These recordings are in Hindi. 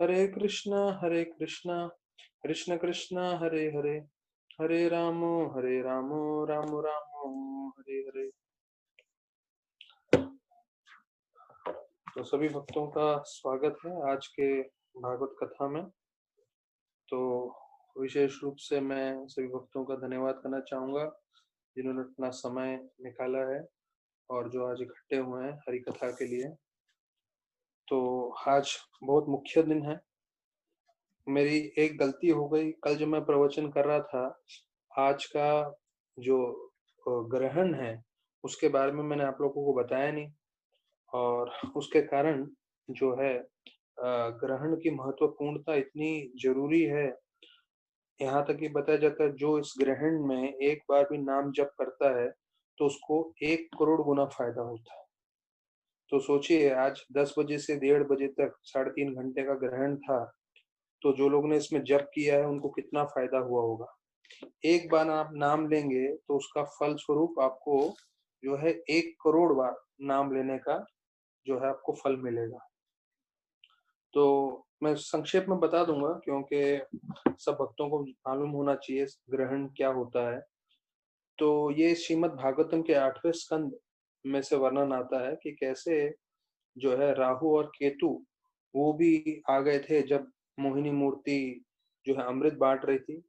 हरे कृष्णा कृष्ण कृष्ण हरे हरे, हरे रामो राम रामो हरे हरे। तो सभी भक्तों का स्वागत है आज के भागवत कथा में। तो विशेष रूप से मैं सभी भक्तों का धन्यवाद करना चाहूंगा जिन्होंने अपना समय निकाला है और जो आज इकट्ठे हुए हैं हरि कथा के लिए। तो आज बहुत मुख्य दिन है। मेरी एक गलती हो गई, कल जब मैं प्रवचन कर रहा था, आज का जो ग्रहण है उसके बारे में मैंने आप लोगों को बताया नहीं, और उसके कारण जो है ग्रहण की महत्वपूर्णता इतनी जरूरी है। यहाँ तक कि बताया जाता है जो इस ग्रहण में एक बार भी नाम जप करता है तो उसको 1 करोड़ गुना फायदा होता है। तो सोचिए, आज 10 बजे से 1:30 बजे तक 3.5 घंटे का ग्रहण था, तो जो लोग ने इसमें जप किया है उनको कितना फायदा हुआ होगा। एक बार आप नाम लेंगे तो उसका फल स्वरूप आपको जो है 1 करोड़ बार नाम लेने का जो है आपको फल मिलेगा। तो मैं संक्षेप में बता दूंगा क्योंकि सब भक्तों को मालूम होना चाहिए ग्रहण क्या होता है। तो ये श्रीमद् भागवतम के 8वें स्कंद में से वर्णन आता है कि कैसे जो है राहु और केतु वो भी आ गए थे जब मोहिनी मूर्ति जो है अमृत बांट रही थी।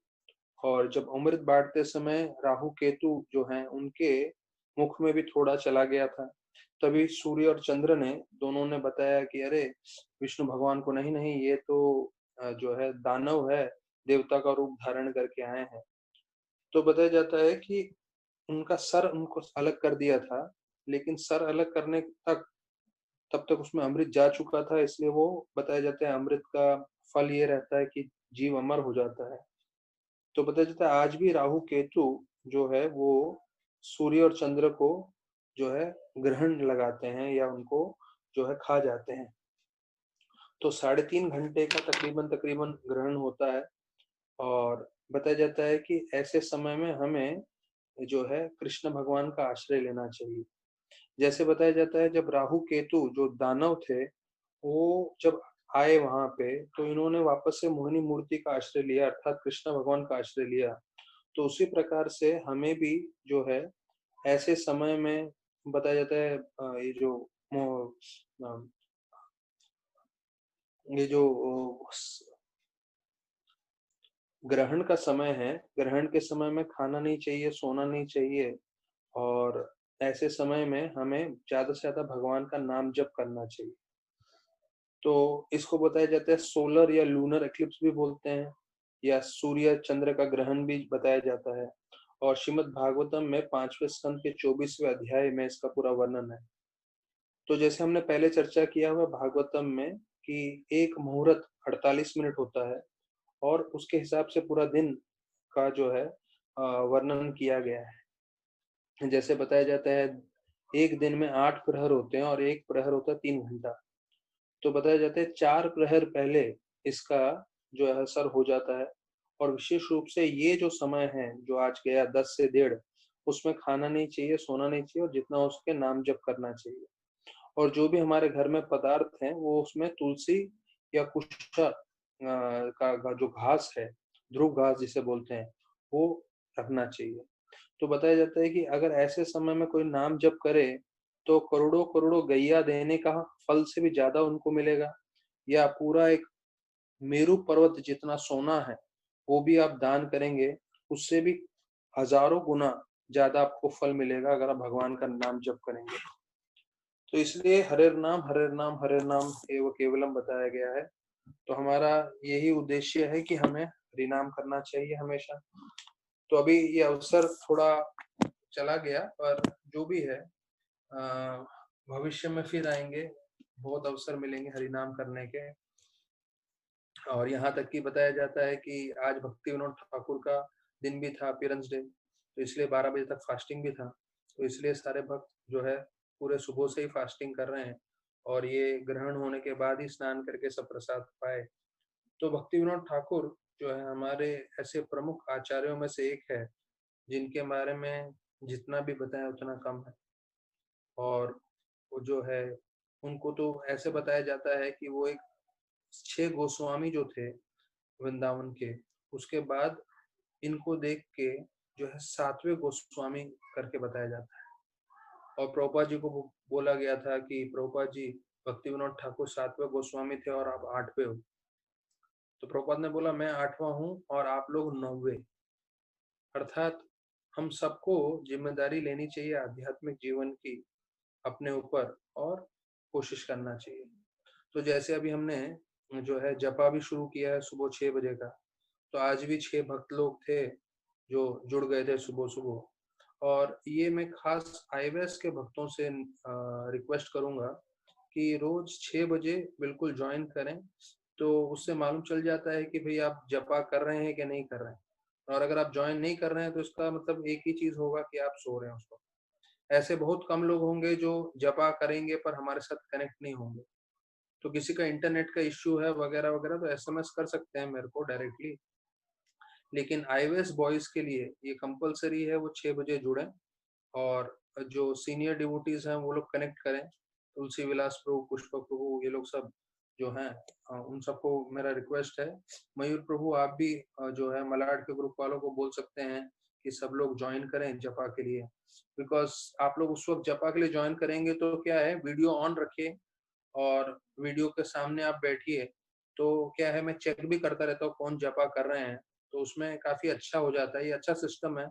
और जब अमृत बांटते समय राहु केतु जो हैं उनके मुख में भी थोड़ा चला गया था। तभी सूर्य और चंद्र ने दोनों ने बताया कि अरे विष्णु भगवान को, नहीं नहीं, ये तो जो है दानव है, देवता का रूप धारण करके आए हैं। तो बताया जाता है कि उनका सर उनको अलग कर दिया था, लेकिन सर अलग करने तक तब तक उसमें अमृत जा चुका था, इसलिए वो बताया जाता है अमृत का फल ये रहता है कि जीव अमर हो जाता है। तो बताया जाता है आज भी राहु केतु जो है वो सूर्य और चंद्र को जो है ग्रहण लगाते हैं या उनको जो है खा जाते हैं। तो 3.5 घंटे का तकरीबन तकरीबन ग्रहण होता है। और बताया जाता है कि ऐसे समय में हमें जो है कृष्ण भगवान का आश्रय लेना चाहिए। जैसे बताया जाता है जब राहु केतु जो दानव थे वो जब आए वहां पे, तो इन्होंने वापस से मोहिनी मूर्ति का आश्रय लिया, अर्थात कृष्ण भगवान का आश्रय लिया। तो उसी प्रकार से हमें भी जो है ऐसे समय में बताया जाता है ये जो अ, ये जो ग्रहण का समय है, ग्रहण के समय में खाना नहीं चाहिए, सोना नहीं चाहिए। और ऐसे समय में हमें ज्यादा से ज्यादा भगवान का नाम जप करना चाहिए। तो इसको बताया जाता है सोलर या लूनर एक्लिप्स भी बोलते हैं, या सूर्य चंद्र का ग्रहण भी बताया जाता है। और श्रीमद् भागवतम में 5वें स्कंद के 24वें अध्याय में इसका पूरा वर्णन है। तो जैसे हमने पहले चर्चा किया हुआ भागवतम में कि एक मुहूर्त 48 मिनट होता है, और उसके हिसाब से पूरा दिन का जो है वर्णन किया गया है। जैसे बताया जाता है एक दिन में 8 प्रहर होते हैं और एक प्रहर होता है 3 घंटा। तो बताया जाता है 4 प्रहर पहले इसका जो है असर हो जाता है। और विशेष रूप से ये जो समय है जो आज गया 10 से 1:30, उसमें खाना नहीं चाहिए, सोना नहीं चाहिए, और जितना हो सके नाम जप करना चाहिए। और जो भी हमारे घर में पदार्थ हैं वो उसमें तुलसी या कुश का जो घास है, ध्रुव घास जिसे बोलते हैं, वो रखना चाहिए। तो बताया जाता है कि अगर ऐसे समय में कोई नाम जप करे तो करोड़ों करोड़ों गैया देने का फल से भी ज्यादा उनको मिलेगा। या पूरा एक मेरू पर्वत जितना सोना है वो भी आप दान करेंगे, उससे भी हजारों गुना ज्यादा आपको फल मिलेगा अगर आप भगवान का नाम जप करेंगे। तो इसलिए हरे नाम हरे नाम एव केवलम बताया गया है। तो हमारा यही उद्देश्य है कि हमें हरि नाम करना चाहिए हमेशा। तो अभी ये अवसर थोड़ा चला गया, पर जो भी है भविष्य में फिर आएंगे, बहुत अवसर मिलेंगे हरि नाम करने के। और यहाँ तक कि बताया जाता है कि आज भक्ति विनोद ठाकुर का दिन भी था, अपीयरेंस डे, तो इसलिए 12 बजे तक फास्टिंग भी था। तो इसलिए सारे भक्त जो है पूरे सुबह से ही फास्टिंग कर रहे हैं, और ये ग्रहण होने के बाद ही स्नान करके सब प्रसाद पाए। तो भक्ति विनोद ठाकुर जो है हमारे ऐसे प्रमुख आचार्यों में से एक है जिनके बारे में जितना भी बताया उतना कम है। और वो जो है उनको तो ऐसे बताया जाता है कि वो एक 6 गोस्वामी जो थे वृंदावन के, उसके बाद इनको देख के जो है 7वें गोस्वामी करके बताया जाता है। और प्रभुपाद जी को बोला गया था कि प्रभुपाद जी, भक्ति विनोद ठाकुर 7वें गोस्वामी थे और आप 8वें हो। तो प्रभुपाद ने बोला मैं 8वां हूँ और आप लोग 9वें। अर्थात हम सबको जिम्मेदारी लेनी चाहिए आध्यात्मिक जीवन की अपने ऊपर और कोशिश करना चाहिए। तो जैसे अभी हमने जो है जपा भी शुरू किया है सुबह 6 बजे का, तो आज भी 6 भक्त लोग थे जो जुड़ गए थे सुबह सुबह। और ये मैं खास आईवेस के भक्तों से रिक्वेस्ट करूंगा कि रोज 6 बजे बिल्कुल ज्वाइन करें, तो उससे मालूम चल जाता है कि भाई आप जपा कर रहे हैं कि नहीं कर रहे हैं। और अगर आप ज्वाइन नहीं कर रहे हैं तो इसका मतलब एक ही चीज होगा कि आप सो रहे हैं उसको। ऐसे बहुत कम लोग होंगे जो जपा करेंगे पर हमारे साथ कनेक्ट नहीं होंगे। तो किसी का इंटरनेट का इश्यू है वगैरह वगैरह तो एसएमएस कर सकते हैं मेरे को डायरेक्टली। लेकिन आईओएस बॉयज के लिए ये कंपलसरी है वो 6 बजे जुड़े। और जो सीनियर डिवोटीज हैं वो लोग कनेक्ट करें, तुलसी विलास प्रभु, पुष्पक प्रभु, ये लोग सब जो हैं, उन सबको मेरा रिक्वेस्ट है। मयूर प्रभु आप भी जो है मलाड के ग्रुप वालों को बोल सकते हैं कि सब लोग ज्वाइन करें जपा के लिए। बिकॉज आप लोग उस वक्त जपा के लिए ज्वाइन करेंगे तो क्या है, वीडियो ऑन रखिए और वीडियो के सामने आप बैठिए। तो क्या है, मैं चेक भी करता रहता हूँ कौन जपा कर रहे हैं, तो उसमें काफी अच्छा हो जाता है। ये अच्छा सिस्टम है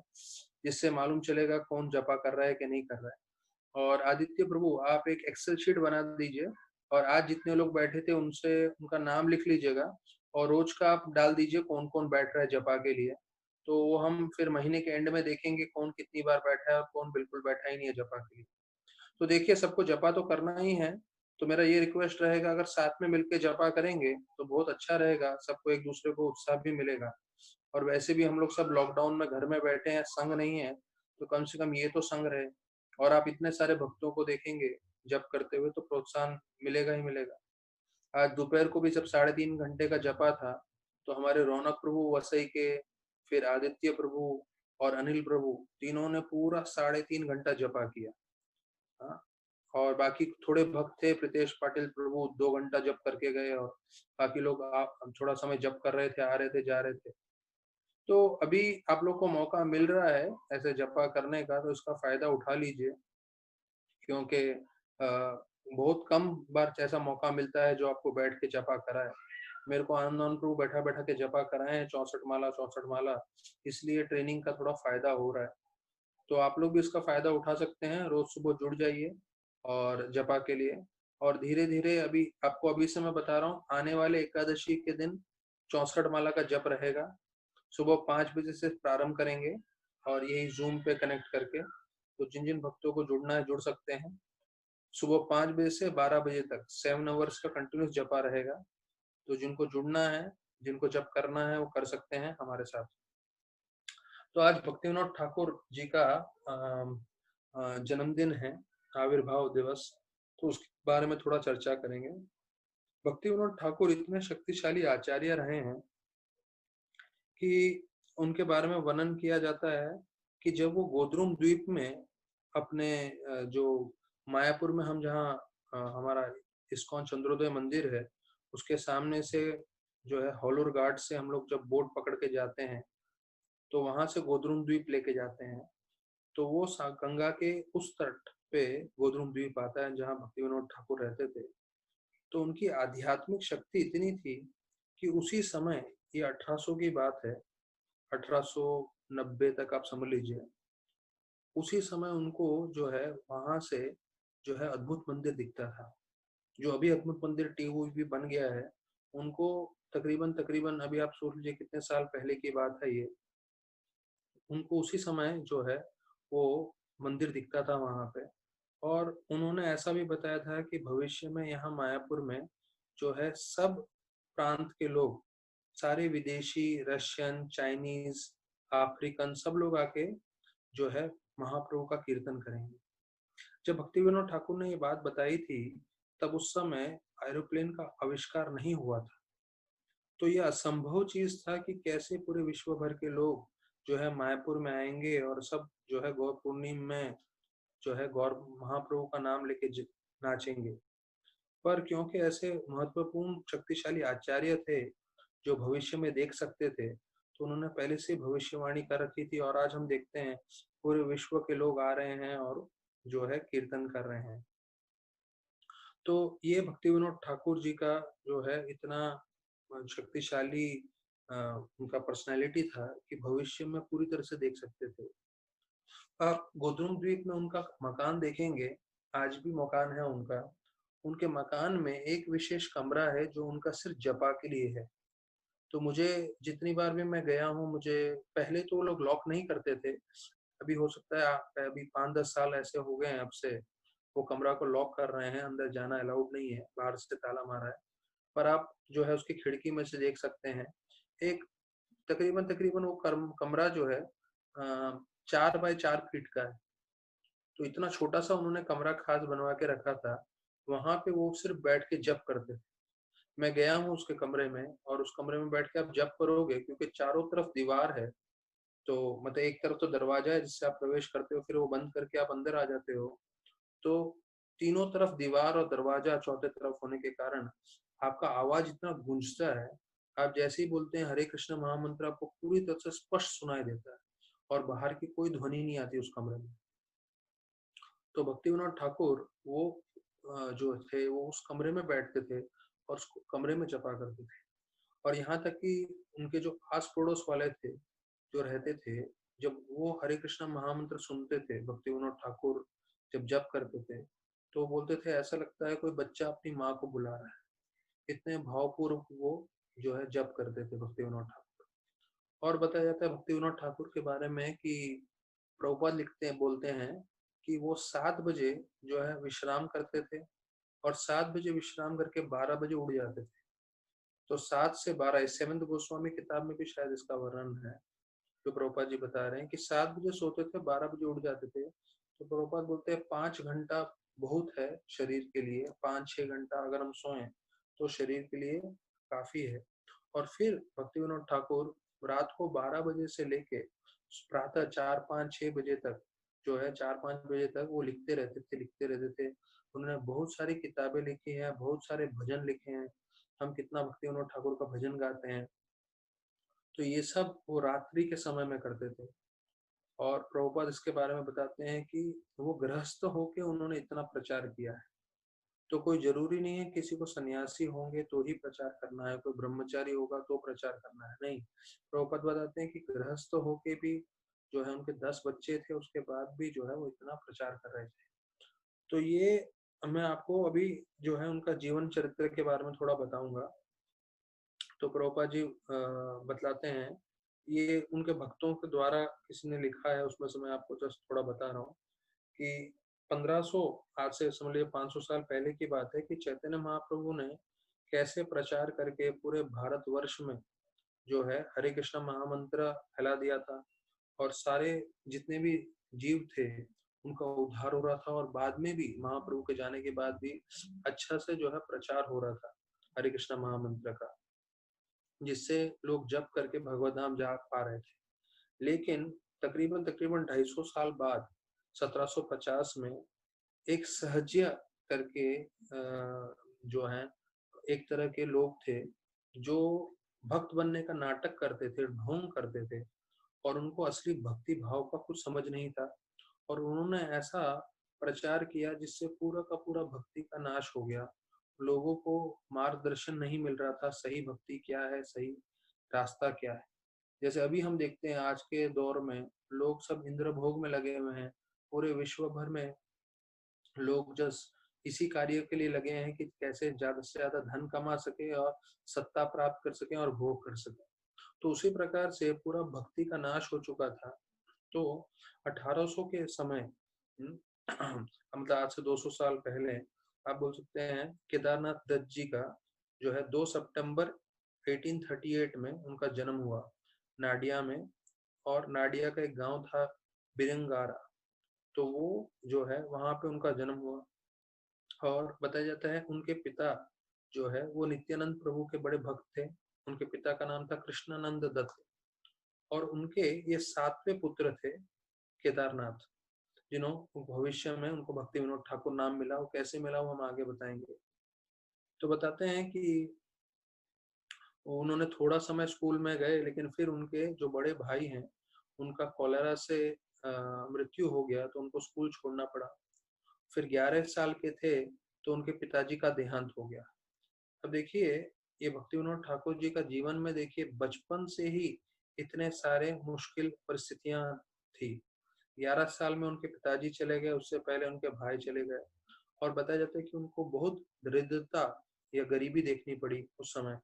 जिससे मालूम चलेगा कौन जपा कर रहा है कि नहीं कर रहा है। और आदित्य प्रभु आप एक एक्सेल शीट बना दीजिए और आज जितने लोग बैठे थे उनसे उनका नाम लिख लीजिएगा और रोज का आप डाल दीजिए कौन कौन बैठ रहा है जपा के लिए। तो वो हम फिर महीने के एंड में देखेंगे कौन कितनी बार बैठा है और कौन बिल्कुल बैठा ही नहीं है जपा के लिए। तो देखिए सबको जपा तो करना ही है। तो मेरा ये रिक्वेस्ट रहेगा अगर साथ में मिलके जपा करेंगे तो बहुत अच्छा रहेगा, सबको एक दूसरे को उत्साह भी मिलेगा। और वैसे भी हम लोग सब लॉकडाउन में घर में बैठे हैं, संग नहीं है, तो कम से कम ये तो संग रहे। और आप इतने सारे भक्तों को देखेंगे जप करते हुए तो प्रोत्साहन मिलेगा ही मिलेगा। आज दोपहर को भी जब 3.5 घंटे का जपा था तो हमारे रौनक प्रभु वसई के, फिर आदित्य प्रभु और अनिल प्रभु, तीनों ने पूरा 3.5 घंटा जपा किया। हाँ, और बाकी थोड़े भक्त थे, प्रीतेश पाटिल प्रभु 2 घंटा जप करके गए और बाकी लोग आप थोड़ा समय जप कर रहे थे, आ रहे थे, जा रहे थे। तो अभी आप लोग को मौका मिल रहा है ऐसे जपा करने का, तो इसका फायदा उठा लीजिए। क्योंकि बहुत कम बार ऐसा मौका मिलता है जो आपको बैठ के जपा कराए। मेरे को आनंद प्रभु बैठा बैठा के जपा कराए हैं 64 माला 64 माला, इसलिए ट्रेनिंग का थोड़ा फायदा हो रहा है। तो आप लोग भी इसका फायदा उठा सकते हैं, रोज सुबह जुड़ जाइए और जपा के लिए। और धीरे धीरे अभी आपको अभी से मैं बता रहा हूँ, आने वाले एकादशी के दिन 64 माला का जप रहेगा। सुबह 5 बजे से प्रारंभ करेंगे और यही जूम पे कनेक्ट करके। तो जिन जिन भक्तों को जुड़ना है जुड़ सकते हैं। सुबह 5 बजे से 12 बजे तक 7 आवर्स का कंटिन्यूस जपा रहेगा। तो जिनको जुड़ना है, जिनको जप करना है, वो कर सकते हैं हमारे साथ। तो आज भक्ति विनोद ठाकुर जी का जन्मदिन है, आविर्भाव दिवस, तो उसके बारे में थोड़ा चर्चा करेंगे। भक्ति विनोद ठाकुर इतने शक्तिशाली आचार्य रहे हैं कि उनके बारे में वर्णन किया जाता है कि जब वो गोद्रुम द्वीप में अपने जो मायापुर में हम जहाँ हमारा इस्कॉन चंद्रोदय मंदिर है उसके सामने से जो है होलूर घाट से हम लोग जब बोट पकड़ के जाते हैं तो वहां से गोद्रुम द्वीप लेके जाते हैं। तो वो गंगा के उस तट पे गोद्रुम द्वीप आता है जहाँ भक्ति विनोद ठाकुर रहते थे। तो उनकी आध्यात्मिक शक्ति इतनी थी कि उसी समय, ये 1800 की बात है, 1890 तक आप समझ लीजिए, उसी समय उनको जो है वहां से जो है अद्भुत मंदिर दिखता था। जो अभी अद्भुत मंदिर टीहू भी बन गया है, उनको तकरीबन तकरीबन अभी आप सोच लीजिए कितने साल पहले की बात है ये, उनको उसी समय जो है वो मंदिर दिखता था वहां पे। और उन्होंने ऐसा भी बताया था कि भविष्य में यहाँ मायापुर में जो है सब प्रांत के लोग, सारे विदेशी, रशियन, चाइनीज, अफ्रीकन, सब लोग आके जो है महाप्रभु का कीर्तन करेंगे। जब भक्ति विनोद ठाकुर ने ये बात बताई थी तब उस समय एरोप्लेन का आविष्कार नहीं हुआ था। तो यह असंभव चीज था कि कैसे पूरे विश्व भर के लोग जो है मायापुर में आएंगे और सब जो है गौर पूर्णिमा में जो है गौर महाप्रभु का नाम लेके नाचेंगे। पर क्योंकि ऐसे महत्वपूर्ण शक्तिशाली आचार्य थे जो भविष्य में देख सकते थे, तो उन्होंने पहले से भविष्यवाणी कर रखी थी। और आज हम देखते हैं पूरे विश्व के लोग आ रहे हैं और जो है कीर्तन कर रहे हैं। तो ये भक्ति विनोद ठाकुर जी का जो है इतना शक्तिशाली अ, उनका पर्सनैलिटी था कि भविष्य में पूरी तरह से देख सकते थे। आप गोद्रुम द्वीप में उनका मकान देखेंगे, आज भी मकान है उनका। उनके मकान में एक विशेष कमरा है जो उनका सिर्फ जपा के लिए है। तो मुझे जितनी बार भी मैं गया हूँ, मुझे पहले तो वो लोग लॉक नहीं करते थे। अभी हो सकता है अभी 5-10 साल ऐसे हो गए हैं अब से, वो कमरा को लॉक कर रहे हैं, अंदर जाना अलाउड नहीं है, बाहर से ताला मारा है। पर आप जो है उसकी खिड़की में से देख सकते हैं, एक तकरीबन वो कमरा जो है 4 बाय 4 फीट का है। तो इतना छोटा-सा उन्होंने कमरा खास बनवा के रखा था, वहाँ पे वो सिर्फ़ बैठ के जप करते थे। मैं गया हूँ उसके कमरे में, और उस कमरे में बैठ के आप जप करोगे, क्योंकि चारों तरफ दीवार है, तो मतलब एक तरफ तो दरवाजा है जिससे आप प्रवेश करते हो, फिर वो बंद करके आप अंदर आ जाते हो। तो तीनों तरफ दीवार और दरवाजा चौथे तरफ होने के कारण आपका आवाज़ इतना गूंजता है, आप जैसे ही बोलते हैं हरे कृष्ण महामंत्र, आपको पूरी तरह से स्पष्ट सुनाई देता है और बाहर की कोई ध्वनि नहीं आती उस कमरे में। तो भक्तिविनोद ठाकुर वो जो थे वो उस कमरे में बैठते थे और उस कमरे में जपा करते थे। और यहाँ तक कि उनके जो आस-पड़ोस वाले थे, जो रहते थे, जब वो हरे कृष्ण महामंत्र सुनते थे, भक्तिविनोद ठाकुर जब जप करते थे, तो बोलते थे ऐसा लगता है कोई बच्चा अपनी माँ को बुला रहा है। इतने भावपूर्वक वो जो है जप करते थे भक्तिविनोद ठाकुर। और बताया जाता है भक्तिविनोद ठाकुर के बारे में कि प्रभुपाद लिखते हैं, बोलते हैं कि वो 7 बजे जो है विश्राम करते थे और 7 बजे विश्राम करके 12 बजे उठ जाते थे। तो 7 से 12 इस सेवंत गोस्वामी किताब में भी शायद इसका वर्णन है, जो प्रभुपाद जी बता रहे हैं कि 7 बजे सोते थे, 12 बजे उठ जाते थे। तो प्रभुपाद बोलते हैं 5 घंटा बहुत है शरीर के लिए, 5-6 घंटा अगर हम सोएं तो शरीर के लिए काफ़ी है। और फिर भक्तिविनोद ठाकुर रात को 12 बजे से लेके प्रातः 4-5-6 बजे तक जो है 4-5 बजे तक वो लिखते रहते थे। उन्होंने बहुत सारी किताबें लिखी हैं, बहुत सारे भजन लिखे हैं। हम कितना भक्तिविनोद ठाकुर का भजन गाते हैं। तो ये सब वो रात्रि के समय में करते थे। और प्रभुपाद इसके बारे में बताते हैं कि वो गृहस्थ होके उन्होंने इतना प्रचार किया है। तो कोई ज़रूरी नहीं है किसी को सन्यासी होंगे तो ही प्रचार करना है, कोई ब्रह्मचारी होगा तो प्रचार करना है, नहीं। प्रभुपाद बताते हैं कि गृहस्थ होके भी जो है उनके 10 बच्चे थे, उसके बाद भी जो है वो इतना प्रचार कर रहे थे। तो ये मैं आपको अभी जो है उनका जीवन चरित्र के बारे में थोड़ा बताऊँगा। तो प्रभुपाद जी बतलाते हैं, ये उनके भक्तों के द्वारा किसी ने लिखा है, उसमें से मैं आपको जस्ट थोड़ा बता रहा हूँ कि 1500 आज से समझ लीजिए 500 साल पहले की बात है कि चैतन्य महाप्रभु ने कैसे प्रचार करके पूरे भारतवर्ष में जो है हरे कृष्ण महामंत्र फैला दिया था। और सारे जितने भी जीव थे उनका उद्धार हो रहा था, और बाद में भी महाप्रभु के जाने के बाद भी अच्छा से जो है प्रचार हो रहा था हरे कृष्ण महामंत्र का, जिससे लोग जप करके भगवत धाम जा पा रहे थे। लेकिन तकरीबन तकरीबन 250 साल बाद 1750 में एक सहज्य करके जो है एक तरह के लोग थे जो भक्त बनने का नाटक करते थे, ढोंग करते थे, और उनको असली भक्ति भाव का कुछ समझ नहीं था। और उन्होंने ऐसा प्रचार किया जिससे पूरा का पूरा भक्ति का नाश हो गया। लोगों को मार्गदर्शन नहीं मिल रहा था, सही भक्ति क्या है, सही रास्ता क्या है। जैसे अभी हम देखते हैं आज के दौर में लोग सब इंद्र भोग में लगे हुए हैं। पूरे विश्व भर में लोग जस इसी कार्य के लिए लगे हैं कि कैसे ज्यादा से ज्यादा धन कमा सके और सत्ता प्राप्त कर सके और भोग कर सके। तो उसी प्रकार से पूरा भक्ति का नाश हो चुका था। तो 1800 के समय मतलब आज से 200 साल पहले आप बोल सकते हैं केदारनाथ दत्त जी का जो है 2 सितंबर 1838 में उनका जन्म हुआ नाडिया में। और नाडिया का एक गांव था बिरंगारा, तो वो जो है वहां पे उनका जन्म हुआ। और बताया जाता है उनके पिता जो है वो नित्यानंद प्रभु के बड़े भक्त थे। उनके पिता का नाम था कृष्णानंद दत्त। और उनके ये 7वें पुत्र थे केदारनाथ, जिन्हों भविष्य में उनको भक्ति विनोद ठाकुर नाम मिला। वो कैसे मिला वो हम आगे बताएंगे। तो बताते हैं कि उन्होंने थोड़ा समय स्कूल में गए, लेकिन फिर उनके जो बड़े भाई हैं, उनका कॉलेरा से मृत्यु हो गया, तो उनको स्कूल छोड़ना पड़ा। फिर 11 साल के थे तो उनके पिताजी का देहांत हो गया। अब देखिए, ये भक्तिविनोद ठाकुर जी का जीवन में देखिए बचपन से ही इतने सारे मुश्किल परिस्थितियां थी। 11 साल में उनके पिताजी चले गए, उससे पहले उनके भाई चले गए, और बताया जाता है कि उनको बहुत दरिद्रता या गरीबी देखनी पड़ी उस समय।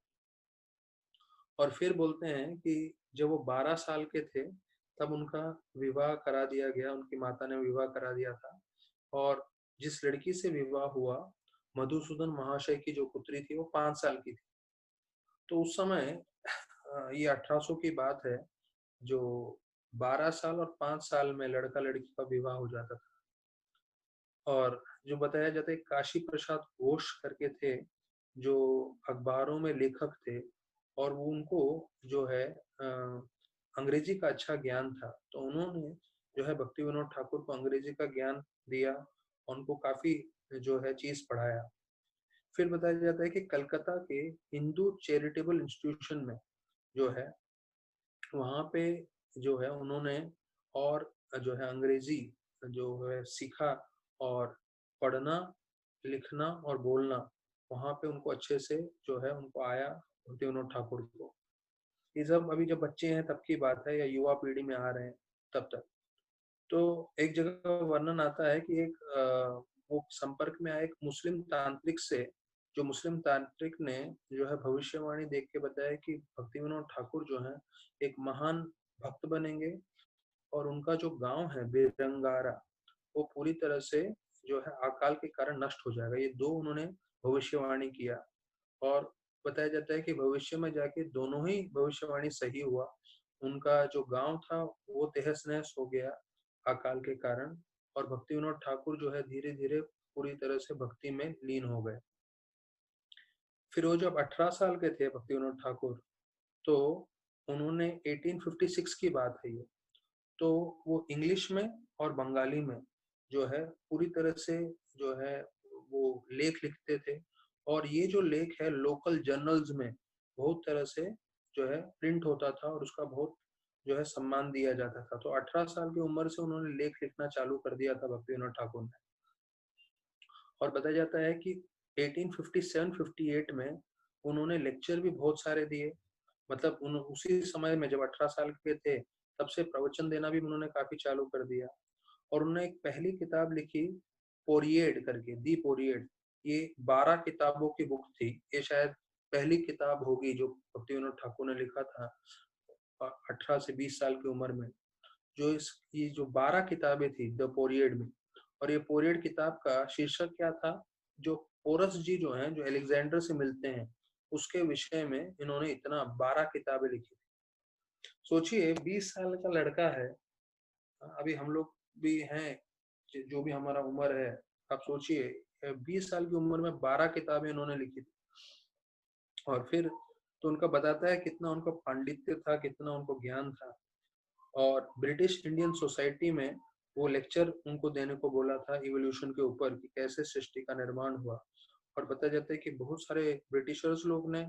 और फिर बोलते हैं कि जब वो 12 साल के थे, तब उनका विवाह करा दिया गया, उनकी माता ने विवाह करा दिया था। और जिस लड़की से विवाह हुआ, मधुसूदन महाशय की जो पुत्री थी, वो 5 साल की थी। तो उस समय ये 1800 की बात है, जो 12 साल और 5 साल में लड़का लड़की का विवाह हो जाता था। और जो बताया जाता है, काशी प्रसाद घोष करके थे, जो अखबारों में लेखक थे, और वो उनको जो है अंग्रेजी का अच्छा ज्ञान था, तो उन्होंने जो है भक्तिविनोद ठाकुर को अंग्रेजी का ज्ञान दिया, उनको काफी जो है चीज पढ़ाया। फिर बताया जाता है कि कलकत्ता के हिंदू चैरिटेबल इंस्टीट्यूशन में जो है, वहाँ पे जो है उन्होंने और जो है अंग्रेजी जो है सीखा, और पढ़ना, लिखना और बोलना वहाँ पे उनको अच्छे से जो है उनको आया, भक्तिविनोद ठाकुर को। ये सब अभी जब बच्चे हैं तब की बात है, या युवा पीढ़ी में आ रहे हैं तब तक। तो एक जगह वर्णन आता है कि एक वो संपर्क में आए एक मुस्लिम तांत्रिक से, जो मुस्लिम तांत्रिक ने जो है भविष्यवाणी देख के बताया कि भक्तिविनोद ठाकुर जो है एक महान भक्त बनेंगे, और उनका जो गांव है बेरंगारा, वो पूरी तरह से जो है अकाल के कारण नष्ट हो जाएगा। ये दो उन्होंने भविष्यवाणी किया, और बताया जाता है कि भविष्य में जाके दोनों ही भविष्यवाणी सही हुआ। उनका जो गांव था वो तहस नहस हो गया अकाल के कारण, और भक्तिविनोद ठाकुर जो है धीरे धीरे पूरी तरह से भक्ति में लीन हो गए। फिर वो जब 18 साल के थे भक्तिविनोद ठाकुर, तो उन्होंने 1856 की बात है ये, तो वो इंग्लिश में और बंगाली में जो है पूरी तरह से जो है वो लेख लिखते थे, और ये जो लेख है लोकल जर्नल्स में बहुत तरह से जो है प्रिंट होता था, और उसका बहुत जो है सम्मान दिया जाता था। तो 18 साल की उम्र से उन्होंने लेख लिखना चालू कर दिया था भक्तिविनोद ठाकुर ने। और बताया जाता है कि 1857-58 में उन्होंने लेक्चर भी बहुत सारे दिए। मतलब उसी समय में जब 18 साल के थे, तब से प्रवचन देना भी उन्होंने काफी चालू कर दिया। और उन्होंने एक पहली किताब लिखी, पोरिएड करके, दी पोरिएड। ये 12 किताबों की बुक थी। ये शायद पहली किताब होगी जो भक्तिविनोद ठाकुर ने लिखा था 18 से 20 साल की उम्र में। जो इस ये जो 12 किताबें थी द पोरिएड में, और ये पोरिएड किताब का शीर्षक क्या था, जो पोरस जी जो हैं, जो अलेक्जेंडर से मिलते हैं, उसके विषय में इन्होंने इतना 12 किताबें लिखी। सोचिए 20 साल का लड़का है, अभी हम लोग भी हैं, जो भी हमारा उम्र है, आप सोचिए 20 साल की उम्र में 12 किताबें उन्होंने लिखी थी। और फिर तो उनका बताता है कितना उनका पांडित्य था, कितना उनको ज्ञान था। और ब्रिटिश इंडियन सोसाइटी में वो लेक्चर उनको देने को बोला था इवोल्यूशन के ऊपर, कि कैसे सृष्टि का निर्माण हुआ। और बताया जाता है कि बहुत सारे ब्रिटिशर्स लोग ने,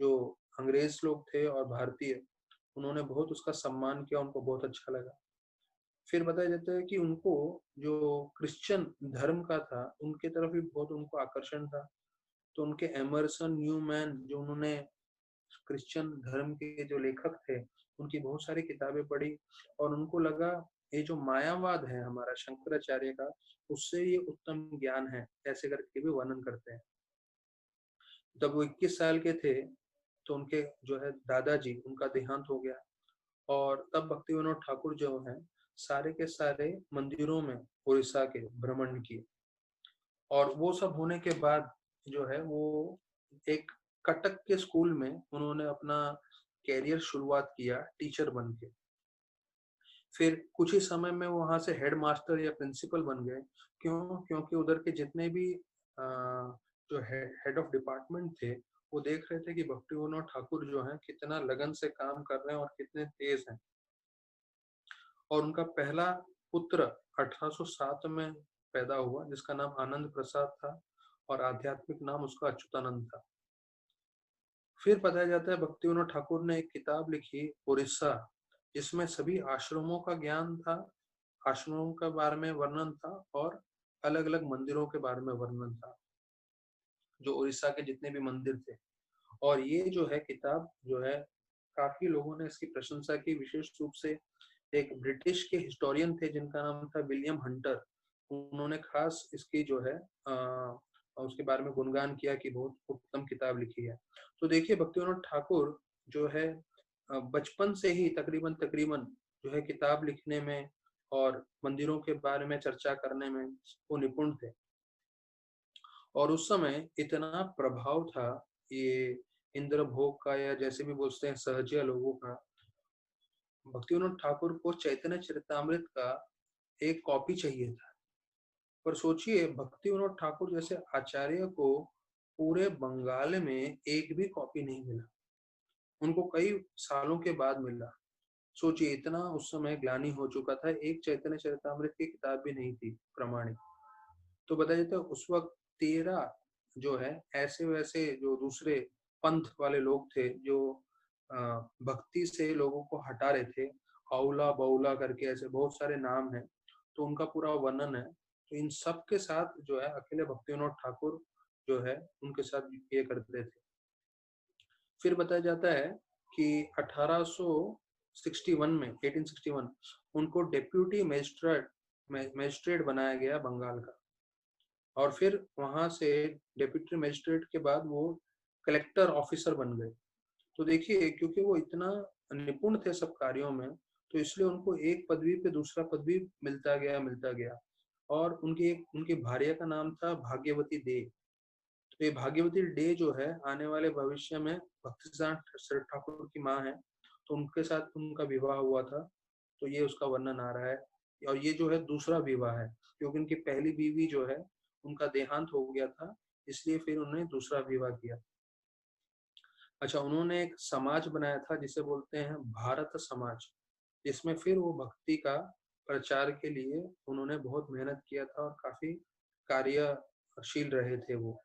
जो अंग्रेज लोग थे और भारतीय, उन्होंने बहुत उसका सम्मान किया, उनको बहुत अच्छा लगा। फिर बताया जाता है कि उनको जो क्रिश्चियन धर्म का था, उनके तरफ भी बहुत उनको आकर्षण था। तो उनके एमर्सन न्यूमैन, जो उन्होंने क्रिश्चियन धर्म के जो लेखक थे, उनकी बहुत सारी किताबें पढ़ी, और उनको लगा ये जो मायावाद है हमारा शंकराचार्य का, उससे ये उत्तम ज्ञान है, ऐसे करके भी वर्णन करते हैं। जब वो 21 साल के थे, तो उनके जो है दादाजी, उनका देहांत हो गया। और तब भक्तिविनोद ठाकुर जो है सारे के सारे मंदिरों में उड़ीसा के भ्रमण किए। और वो सब होने के बाद जो है वो एक कटक के स्कूल में उन्होंने अपना कैरियर शुरुआत किया टीचर बन के। फिर कुछ ही समय में वहां से हेड मास्टर या प्रिंसिपल बन गए। क्यों? क्योंकि उधर के जितने भी जो हेड ऑफ डिपार्टमेंट थे, वो देख रहे थे कि भक्तिविनोद ठाकुर जो है कितना लगन से काम कर रहे हैं और कितने तेज हैं। और उनका पहला पुत्र 1807 में पैदा हुआ, जिसका नाम आनंद प्रसाद था। और आध्यात्मिक नाम उसका अच्युतानंद था। फिर बताया जाता है भक्ति विनोद ठाकुर ने एक किताब लिखी उड़ीसा, जिसमें सभी आश्रमों का ज्ञान था, आश्रमों के बारे में वर्णन था और अलग अलग मंदिरों के बारे में वर्णन था, जो उड़ीसा के जितने भी मंदिर थे। और ये जो है किताब जो है, काफी लोगों ने इसकी प्रशंसा की, विशेष रूप से एक ब्रिटिश के हिस्टोरियन थे जिनका नाम था विलियम हंटर। उन्होंने खास इसकी जो है उसके बारे में गुणगान किया कि बहुत उत्तम किताब लिखी है। तो देखिए भक्ति विनोद ठाकुर जो है बचपन से ही तकरीबन तकरीबन जो है किताब लिखने में और मंदिरों के बारे में चर्चा करने में वो निपुण थे। और उस समय इतना प्रभाव था ये इंद्र भोग का, या जैसे भी बोलते हैं सहजिया लोगों का। भक्ति विनोद ठाकुर को चैतन्य चरितमृत का एक कॉपी चाहिए था। पर सोचिए भक्ति विनोद ठाकुर जैसे आचार्य को पूरे बंगाल में एक भी कॉपी नहीं मिला, उनको कई सालों के बाद मिला। सोचिए इतना उस समय ग्लानि हो चुका था, एक चैतन्य चरितमृत की किताब भी नहीं थी प्रमाणित। तो बताया जाता है उस वक्त 13 जो है ऐसे वैसे जो दूसरे पंथ वाले लोग थे जो भक्ति से लोगों को हटा रहे थे, औला बौला करके ऐसे बहुत सारे नाम हैं, तो उनका पूरा वर्णन है। तो इन सब के साथ जो है अकेले भक्ति विनोद ठाकुर जो है उनके साथ ये करते थे। फिर बताया जाता है कि 1861 में 1861 उनको डेप्यूटी मजिस्ट्रेट बनाया गया बंगाल का। और फिर वहां से डेप्यूटी मजिस्ट्रेट के बाद वो कलेक्टर ऑफिसर बन गए। तो देखिए क्योंकि वो इतना निपुण थे सब कार्यों में, तो इसलिए उनको एक पदवी पे दूसरा पदवी मिलता गया। और उनकी भार्या का नाम था भाग्यवती डे। तो ये भाग्यवती डे जो है आने वाले भविष्य में भक्ति सिद्धांत ठाकुर की माँ है, तो उनके साथ उनका विवाह हुआ था। तो ये उसका वर्णन आ रहा है। और ये जो है दूसरा विवाह है, क्योंकि उनकी पहली बीवी जो है उनका देहांत हो गया था, इसलिए फिर उन्होंने दूसरा विवाह किया। अच्छा, उन्होंने एक समाज बनाया था जिसे बोलते हैं भारत समाज, जिसमें फिर वो भक्ति का प्रचार के लिए उन्होंने बहुत मेहनत किया था और काफी कार्यशील रहे थे वो।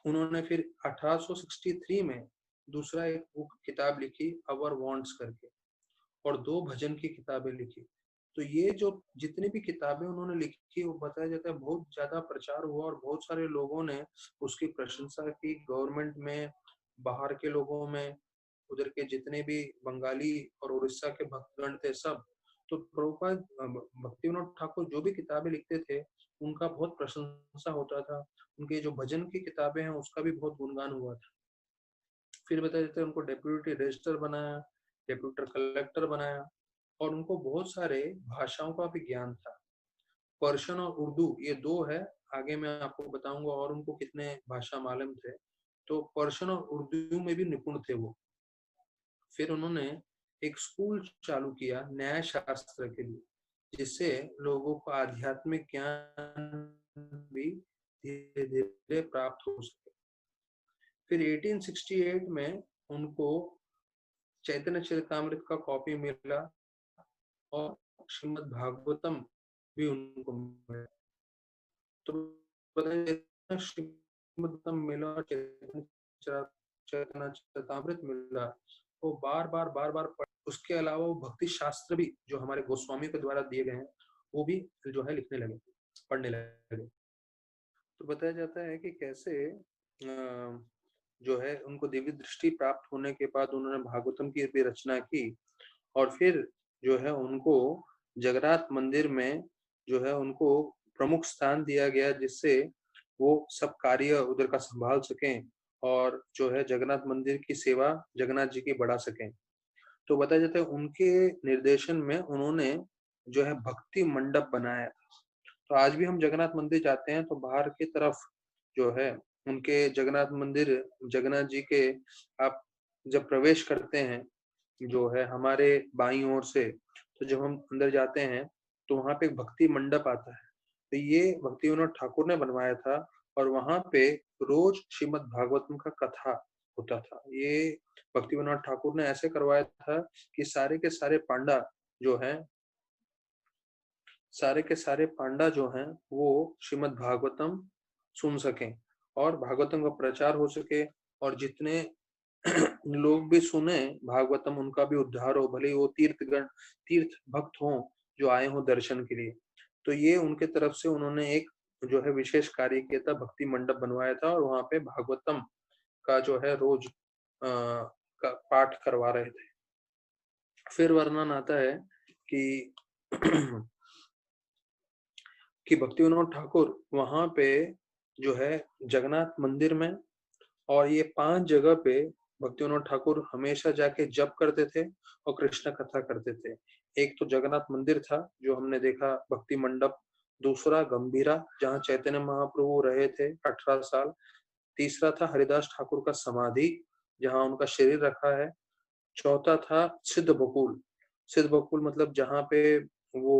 उन्होंने फिर 1863 में दूसरा एक बुक किताब लिखी अवर वांट्स करके, और 2 भजन की किताबें लिखी। तो ये जो जितनी भी किताबें उन्होंने लिखी वो बताया जाता है बहुत ज्यादा प्रचार हुआ और बहुत सारे लोगों ने उसकी प्रशंसा की, गवर्नमेंट में, बाहर के लोगों में, उधर के जितने भी बंगाली और उड़ीसा के भक्तगण थे सब। तो प्रभुपाद भक्ति विनोद ठाकुर जो भी किताबें लिखते थे उनका बहुत प्रशंसा होता था। उनके जो भजन की किताबें हैं उसका भी बहुत गुणगान हुआ था। फिर बताया जाता है उनको डेप्यूटी रजिस्ट्रार बनाया, डेप्यूटी कलेक्टर बनाया, और उनको बहुत सारे भाषाओं का भी ज्ञान था। पर्शियन और उर्दू ये 2 है, आगे मैं आपको बताऊंगा और उनको कितने भाषा मालूम थे। तो पर्शियन और उर्दू में भी निपुण थे वो। फिर उन्होंने एक स्कूल चालू किया न्याय शास्त्र के लिए, जिससे लोगों को आध्यात्मिक ज्ञान भी धीरे धीरे प्राप्त हो सके। फिर 1868 में उनको चैतन्य चरितमृत का कॉपी मिला और श्रीमद् भागवतम भी उनको मिला। तो बताइए श्रीमद् भागवतम मिला और चैतन्य चरितमृत मिला, वो बार बार उसके अलावा वो भक्ति शास्त्र भी जो हमारे गोस्वामी के द्वारा दिए गए हैं वो भी जो है लिखने लगे, पढ़ने लगे। तो बताया जाता है कि कैसे जो है उनको दिव्य दृष्टि प्राप्त होने के बाद उन्होंने भागवतम की भी रचना की। और फिर जो है उनको जगन्नाथ मंदिर में जो है उनको प्रमुख स्थान दिया गया, जिससे वो सब कार्य उधर का संभाल सकें और जो है जगन्नाथ मंदिर की सेवा जगन्नाथ जी की बढ़ा सकें। तो बताया जाता है उनके निर्देशन में उन्होंने जो है भक्ति मंडप बनाया। तो आज भी हम जगन्नाथ मंदिर जाते हैं तो बाहर की तरफ जो है उनके जगन्नाथ मंदिर, जगन्नाथ जी के आप जब प्रवेश करते हैं जो है हमारे बाईं ओर से, तो जब हम अंदर जाते हैं तो वहां पे एक भक्ति मंडप आता है। तो ये भक्ति विनोद ठाकुर ने बनवाया था और वहां पे रोज श्रीमद् भागवतम का कथा होता था। ये भक्ति विनोद ठाकुर ने ऐसे करवाया था कि सारे के सारे पांडा जो हैं, सारे के सारे पांडा जो हैं वो श्रीमद् भागवतम सुन सकें और भागवतम का प्रचार हो सके, और जितने लोग भी सुने भागवतम उनका भी उद्धार हो, भले ही वो तीर्थ भक्त हों जो आए हों दर्शन के लिए। तो ये उनके तरफ से उन्होंने एक जो है विशेष कार्य किया था, भक्ति मंडप बनवाया था और वहां पे भागवतम का जो है रोज का पाठ करवा रहे थे। फिर वर्णन आता है कि कि भक्ति विनोद ठाकुर वहां पे जो है जगन्नाथ मंदिर में, और ये 5 जगह पे भक्ति विनोद ठाकुर हमेशा जाके जप करते थे और कृष्ण कथा करते थे। एक तो जगन्नाथ मंदिर था जो हमने देखा, भक्ति मंडप। दूसरा गंभीरा जहाँ चैतन्य महाप्रभु रहे थे 18 साल। तीसरा था हरिदास ठाकुर का समाधि जहाँ उनका शरीर रखा है। चौथा था सिद्ध बकुल। सिद्ध बकुल मतलब जहाँ पे वो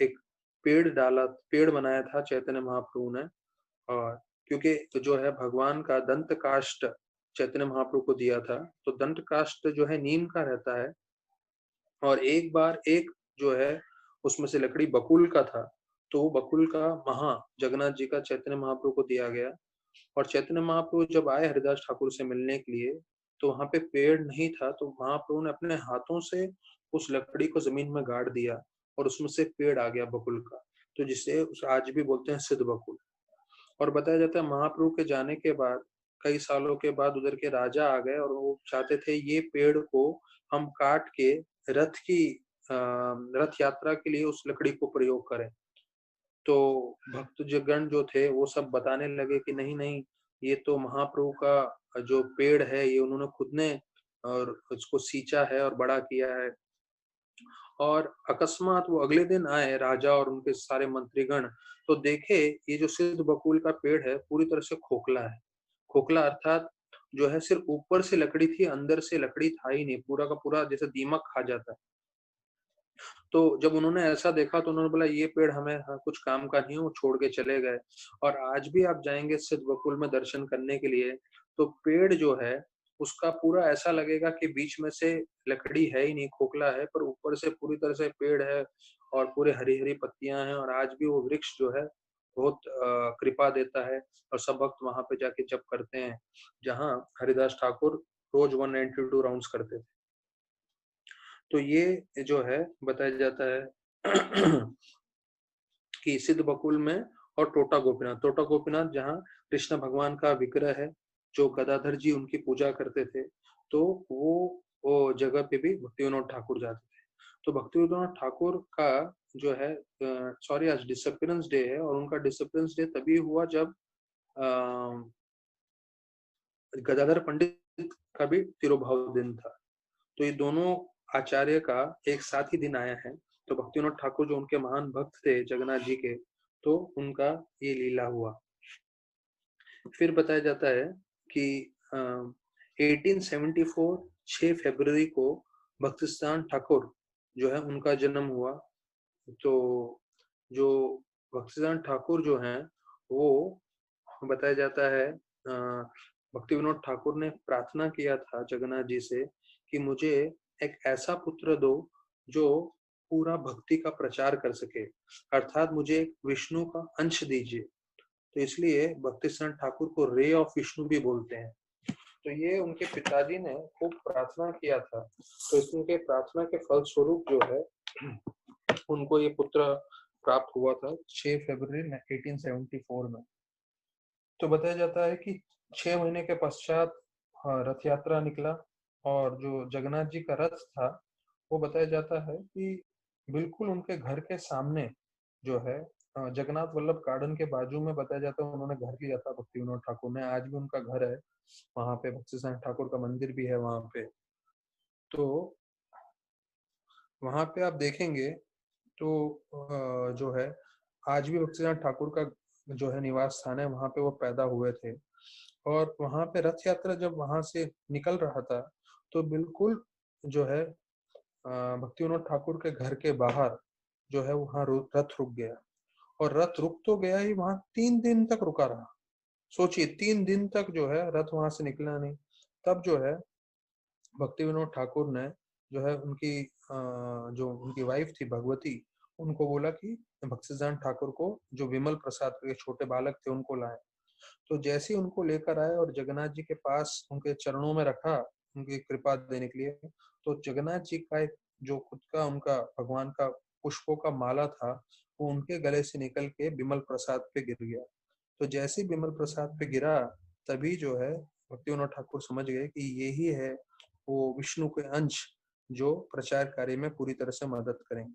एक पेड़ बनाया था चैतन्य महाप्रभु ने। और क्योंकि जो है भगवान का दंत काष्ठ चैतन्य महाप्रभु को दिया था, तो दंत काष्ठ जो है नीम का रहता है, और एक बार एक जो है उसमें से लकड़ी बकुल का था, तो वो बकुल का जगन्नाथ जी का चैतन्य महाप्रभु को दिया गया। और चैतन्य महाप्रभु जब आए हरिदास ठाकुर से मिलने के लिए, तो वहां पे पेड़ नहीं था, तो महाप्रभु ने अपने हाथों से उस लकड़ी को जमीन में गाड़ दिया और उसमें से पेड़ आ गया बकुल का, तो जिसे आज भी बोलते हैं सिद्ध बकुल। और बताया जाता है महाप्रभु के जाने के बाद कई सालों के बाद उधर के राजा आ गए और वो चाहते थे ये पेड़ को हम काट के रथ यात्रा के लिए उस लकड़ी को प्रयोग करें। तो भक्त जगण जो थे वो सब बताने लगे कि नहीं नहीं, ये तो महाप्रभु का जो पेड़ है ये उन्होंने खुद ने और उसको सींचा है और बड़ा किया है। और अकस्मात वो अगले दिन आए राजा और उनके सारे मंत्रीगण, तो देखे ये जो सिद्ध बकुल का पेड़ है पूरी तरह से खोखला है। खोखला अर्थात जो है सिर्फ ऊपर से लकड़ी थी, अंदर से लकड़ी था ही नहीं, पूरा का पूरा जैसे दीमक खा जाता है। तो जब उन्होंने ऐसा देखा तो उन्होंने बोला ये पेड़ हमें कुछ काम का नहीं है, वो छोड़ के चले गए। और आज भी आप जाएंगे सिद्ध बकुल में दर्शन करने के लिए, तो पेड़ जो है उसका पूरा ऐसा लगेगा कि बीच में से लकड़ी है ही नहीं, खोखला है, पर ऊपर से पूरी तरह से पेड़ है और पूरे हरी हरी पत्तियां हैं। और आज भी वो वृक्ष जो है बहुत कृपा देता है, और सब भक्त वहां पे जाके जप करते हैं, जहाँ हरिदास ठाकुर रोज 192 राउंड्स करते थे। तो ये जो है बताया जाता है कि सिद्ध बकुल में और टोटा गोपीनाथ जहाँ कृष्ण भगवान का विग्रह है, जो गदाधर जी उनकी पूजा करते थे, तो वो जगह पे भी भक्ति विनोद ठाकुर जाते थे। तो भक्ति विनोद ठाकुर का जो है सॉरी आज डिसअपियरेंस डे है, और उनका डिसअपियरेंस डे तभी हुआ जब गदाधर पंडित का भी तिरुभाव दिन था। तो ये दोनों आचार्य का एक साथ ही दिन आया है। तो भक्ति विनोद ठाकुर जो उनके महान भक्त थे जगन्नाथ जी के, तो उनका ये लीला हुआ। फिर बताया जाता है कि 1874 6 फरवरी को भक्तिस्थान ठाकुर जो है उनका जन्म हुआ। तो जो भक्तिस्थान ठाकुर जो हैं वो बताया जाता है भक्ति विनोद ठाकुर ने प्रार्थना किया था जगन्नाथ जी से कि मुझे एक ऐसा पुत्र दो जो पूरा भक्ति का प्रचार कर सके, अर्थात मुझे एक विष्णु का अंश दीजिए। तो इसलिए भक्तिस्थान ठाकुर को रे ऑफ विष्णु भी बोलते हैं। तो ये उनके पिताजी ने खूब प्रार्थना किया था, तो इसके प्रार्थना के फलस्वरूप जो है उनको ये पुत्र प्राप्त हुआ था 6 फरवरी 1874 में। तो बताया जाता है कि 6 महीने के पश्चात रथ यात्रा निकला, और जो जगन्नाथ जी का रथ था वो बताया जाता है कि बिल्कुल उनके घर के सामने जो है जगन्नाथ वल्लभ गार्डन के बाजू में बताया जाता है उन्होंने घर लिया था भक्ति विनोद ठाकुर ने। आज भी उनका घर है वहां पे, भक्ति साई ठाकुर का मंदिर भी है वहां पे। तो वहां पे आप देखेंगे तो जो है आज भी भक्तिनाथ ठाकुर का जो है निवास स्थान है, वहां पे वो पैदा हुए थे। और वहां पे रथ यात्रा जब वहां से निकल रहा था, तो बिल्कुल जो है भक्ति विनोद ठाकुर के घर के बाहर जो है वहां रथ रुक गया। और रथ रुक तो गया ही, वहां 3 दिन तक रुका रहा। सोचिए 3 दिन तक जो है रथ वहां से निकला नहीं। तब जो है भक्ति विनोद ठाकुर ने जो है उनकी जो उनकी वाइफ थी भगवती, उनको बोला कि भक्तिदान ठाकुर को जो विमल प्रसाद के छोटे बालक थे उनको लाए। तो जैसे ही उनको लेकर आए और जगन्नाथ जी के पास उनके चरणों में रखा, उनकी कृपा देने के लिए, तो जगन्नाथ जी का एक जो खुद का उनका भगवान का पुष्पों का माला था, वो उनके गले से निकल के बिमल प्रसाद पे गिर गया। तो जैसे ही बिमल प्रसाद पे गिरा, तभी जो है भक्ति विनोद ठाकुर समझ गए कि यही है वो विष्णु के अंश जो प्रचार कार्य में पूरी तरह से मदद करेंगे।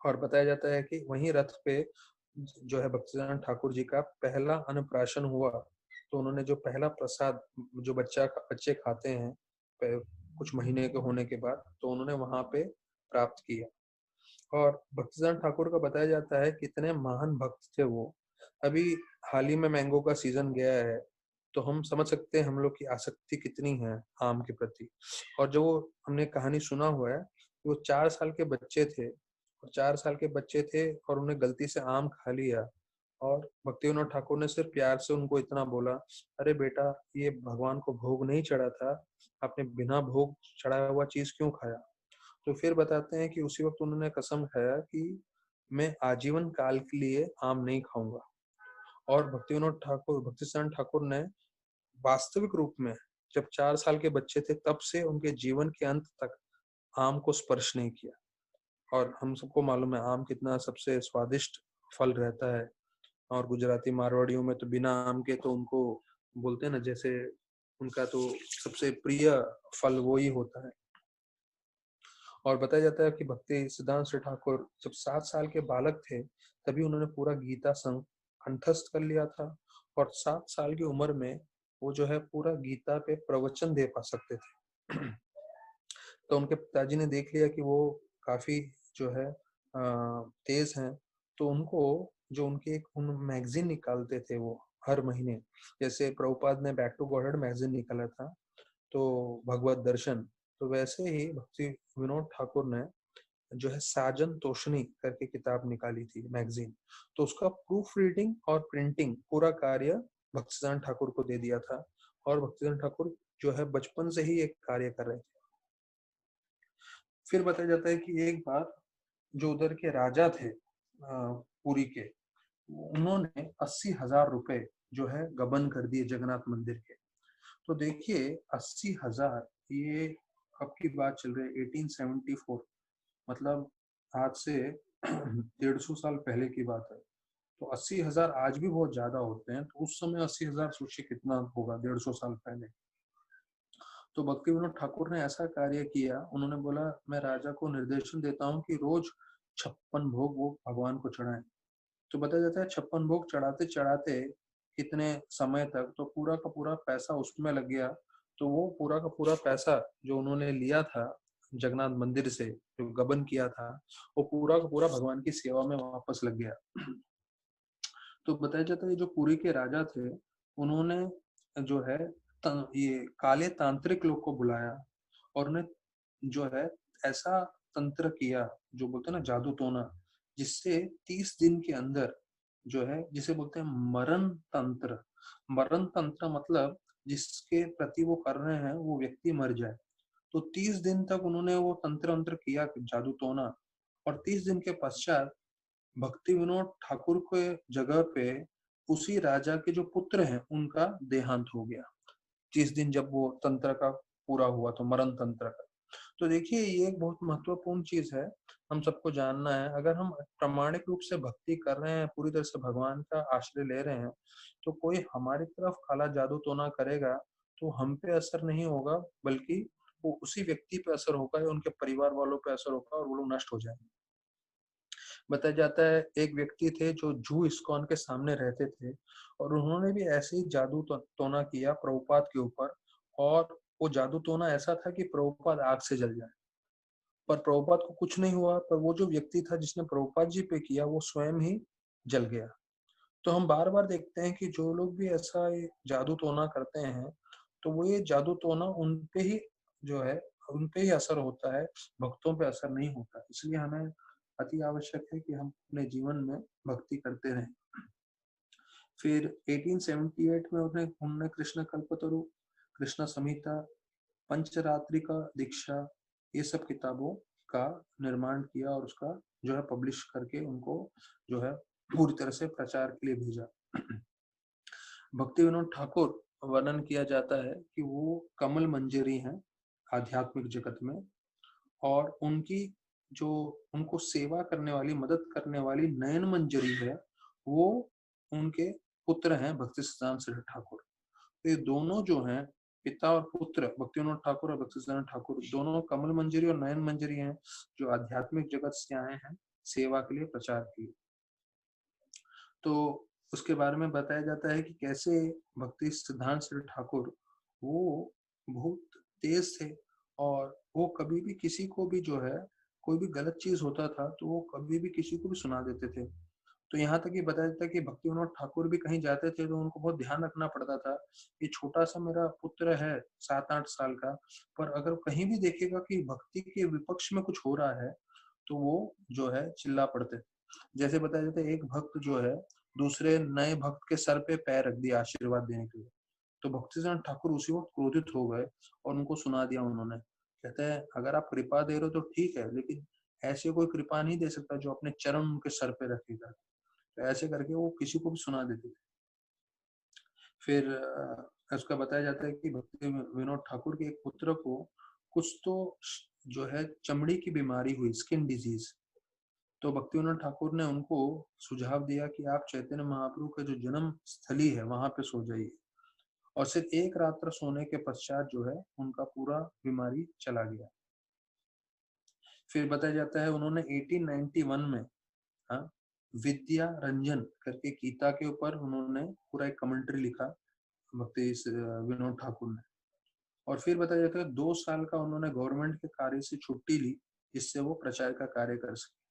और बताया जाता है कि वहीं रथ पे जो है भक्तिनाथ ठाकुर जी का पहला अन्नप्राशन हुआ। तो उन्होंने जो पहला प्रसाद जो बच्चे खाते हैं कुछ महीने के होने के बाद, तो उन्होंने वहां पे प्राप्त किया। और भक्तिनाथ ठाकुर का बताया जाता है कितने महान भक्त थे वो। अभी हाल ही में मैंगो का सीजन गया है, तो हम समझ सकते हैं हम लोग की आसक्ति कितनी है आम के प्रति। और जो हमने कहानी सुना हुआ है, वो 4 साल के बच्चे थे, और 4 साल के बच्चे थे और उन्हें गलती से आम खा लिया। और भक्ति विनोद ठाकुर ने सिर्फ प्यार से उनको इतना बोला, अरे बेटा, ये भगवान को भोग नहीं चढ़ा था, आपने बिना भोग चढ़ाया हुआ चीज क्यों खाया। तो फिर बताते हैं कि उसी वक्त उन्होंने कसम खाया कि मैं आजीवन काल के लिए आम नहीं खाऊंगा। और भक्ति विनोद ठाकुर भक्तिसार ठाकुर ने वास्तविक रूप में जब 4 साल के बच्चे थे, तब से उनके जीवन के अंत तक आम को स्पर्श नहीं किया। और हम सबको मालूम है आम कितना सबसे स्वादिष्ट फल रहता है। और गुजराती मारवाड़ियों में तो बिना आम के तो उनको बोलते हैं ना, जैसे उनका तो सबसे प्रिय फल वो ही होता है। और बताया जाता है कि भक्ति सिद्धांत श्री ठाकुर जब 7 साल के बालक थे, तभी उन्होंने पूरा गीता संग कंठस्थ कर लिया था। और 7 साल की उम्र में वो जो है पूरा गीता पे प्रवचन दे पा सकते थे। तो उनके पिताजी ने देख लिया कि वो काफी जो है तेज हैं। तो उनको जो उनके एक उन मैगजीन निकालते थे वो हर महीने, जैसे प्रभुपाद ने बैक टू गॉडेड मैगजीन निकाला था, तो भगवत दर्शन, तो वैसे ही भक्ति विनोद ठाकुर ने जो है साजन तोषणी करके किताब निकाली थी मैगजीन। तो उसका प्रूफ रीडिंग और प्रिंटिंग पूरा कार्य भक्तिदान ठाकुर को दे दिया था। और भक्तिदान ठाकुर जो है बचपन से ही एक कार्य कर रहे थे। फिर बताया जाता है कि एक बार जो उधर के राजा थे पुरी के, उन्होंने 80,000 रुपए जो है गबन कर दिए जगन्नाथ मंदिर के। तो देखिए 80,000, ये अब की बात चल रही है 1874, मतलब आज से 150 साल पहले की बात है। तो 80,000 आज भी बहुत ज्यादा होते हैं, तो उस समय 80,000 सोचिए कितना होगा 150 साल पहले। तो भक्ति विनोद ठाकुर ने ऐसा कार्य किया, उन्होंने बोला मैं राजा को निर्देशन देता हूँ कि रोज 56 भोग वो भगवान को चढ़ाएं। तो बताया जाता है 56 भोग चढ़ाते चढ़ाते कितने समय तक तो पूरा का पूरा पैसा उसमें लग गया। तो वो पूरा का पूरा पैसा जो उन्होंने लिया था जगन्नाथ मंदिर से, जो गबन किया था, वो पूरा का पूरा भगवान की सेवा में वापस लग गया। तो बताया जाता है जो पुरी के राजा थे, उन्होंने जो है ये काले तांत्रिक लोग को बुलाया और उन्हें जो है ऐसा तंत्र किया, जो बोलते हैं ना जादू टोना, जिससे 30 दिन के अंदर जो है, जिसे बोलते हैं मरण तंत्र। मरण तंत्र मतलब जिसके प्रति वो कर रहे हैं वो व्यक्ति मर जाए। तो 30 दिन तक उन्होंने वो तंत्र मंत्र किया, जादू टोना। और 30 दिन के पश्चात भक्ति विनोद ठाकुर के जगह पे उसी राजा के जो पुत्र हैं उनका देहांत हो गया। 30 दिन जब वो तंत्र का पूरा हुआ, तो मरण तंत्र का। तो देखिए ये एक बहुत महत्वपूर्ण चीज है, हम सबको जानना है। अगर हम प्रामाणिक रूप से भक्ति कर रहे हैं, पूरी तरह से भगवान का आश्रय ले रहे हैं, तो कोई हमारी तरफ काला जादू टोना करेगा तो हम पे असर नहीं होगा, बल्कि वो उसी व्यक्ति पे असर होगा या उनके परिवार वालों पे असर होगा और वो लोग नष्ट हो जाएंगे। बताया जाता है एक व्यक्ति थे जो जू इस्कॉन के सामने रहते थे, और उन्होंने भी ऐसे ही जादू टोना किया प्रभुपाद के ऊपर। और वो जादू टोना ऐसा था कि प्रभुपाद आग से जल जाए, पर प्रभुपाद को कुछ नहीं हुआ, पर वो जो व्यक्ति था जिसने प्रभुपाद जी पे किया वो स्वयं ही जल गया। तो हम बार बार देखते हैं कि जो लोग भी ऐसा ये जादू टोना करते हैं, तो वो ये जादू टोना उन पे ही जो है उन पे ही असर होता है, भक्तों पे असर नहीं होता। इसलिए हमें अति आवश्यक है कि हम अपने जीवन में भक्ति करते रहें। फिर 1878 में उन्होंने कृष्ण कल्पतरु, कृष्ण संहिता, पंचरात्रिका दीक्षा, ये सब किताबों का निर्माण किया और उसका जो है पब्लिश करके उनको जो है पूरी तरह से प्रचार के लिए भेजा। भक्ति विनोद ठाकुर वर्णन किया जाता है कि वो कमल मंजरी हैं आध्यात्मिक जगत में, और उनकी जो उनको सेवा करने वाली, मदद करने वाली नयन मंजरी है, वो उनके पुत्र हैं भक्ति सिद्धांत सिद्ध ठाकुर। तो ये दोनों जो हैं, पिता और पुत्र, भक्ति विनोद ठाकुर और भक्ति सिद्धांत ठाकुर, दोनों कमल मंजरी और नयन मंजरी हैं, जो आध्यात्मिक जगत से आए हैं सेवा के लिए, प्रचार के लिए। तो उसके बारे में बताया जाता है कि कैसे भक्ति सिद्धांत सिद्ध ठाकुर वो बहुत तेज थे, और वो कभी भी किसी को भी जो है, कोई भी गलत चीज होता था तो वो कभी भी किसी को भी सुना देते थे। तो यहाँ तक ये बताया जाता है कि भक्ति विनोद ठाकुर भी कहीं जाते थे तो उनको बहुत ध्यान रखना पड़ता था, ये छोटा सा मेरा पुत्र है 7-8 साल का, पर अगर कहीं भी देखेगा कि भक्ति के विपक्ष में कुछ हो रहा है तो वो जो है चिल्ला पड़ते। जैसे बताया जाता है, एक भक्त जो है दूसरे नए भक्त के सर पे पैर रख दिया आशीर्वाद देने के लिए, तो भक्तिसिद्धांत ठाकुर उसी वक्त क्रोधित हो गए और उनको सुना दिया उन्होंने। कहते हैं अगर आप कृपा दे रहे हो तो ठीक है, लेकिन ऐसे कोई कृपा नहीं दे सकता जो अपने चरण उनके सर पे रखेगा। तो ऐसे करके वो किसी को भी सुना देते थे। फिर उसका बताया जाता है कि भक्ति विनोद ठाकुर के एक पुत्र को कुछ तो जो है चमड़ी की बीमारी हुई, स्किन डिजीज। तो भक्ति विनोद ठाकुर ने उनको सुझाव दिया कि आप चैतन्य महाप्रभु का जो जन्म स्थली है वहां पे सो जाइए, और सिर्फ एक रात्र सोने के पश्चात जो है उनका पूरा बीमारी चला गया। फिर बताया जाता है उन्होंने 1891 में, हाँ, विद्या रंजन करके गीता के ऊपर उन्होंने पूरा एक कमेंट्री लिखा, भक्ति विनोद ठाकुर ने। और फिर बताया जाता है 2 साल का उन्होंने गवर्नमेंट के कार्य से छुट्टी ली, जिससे वो प्रचार का कार्य कर सके,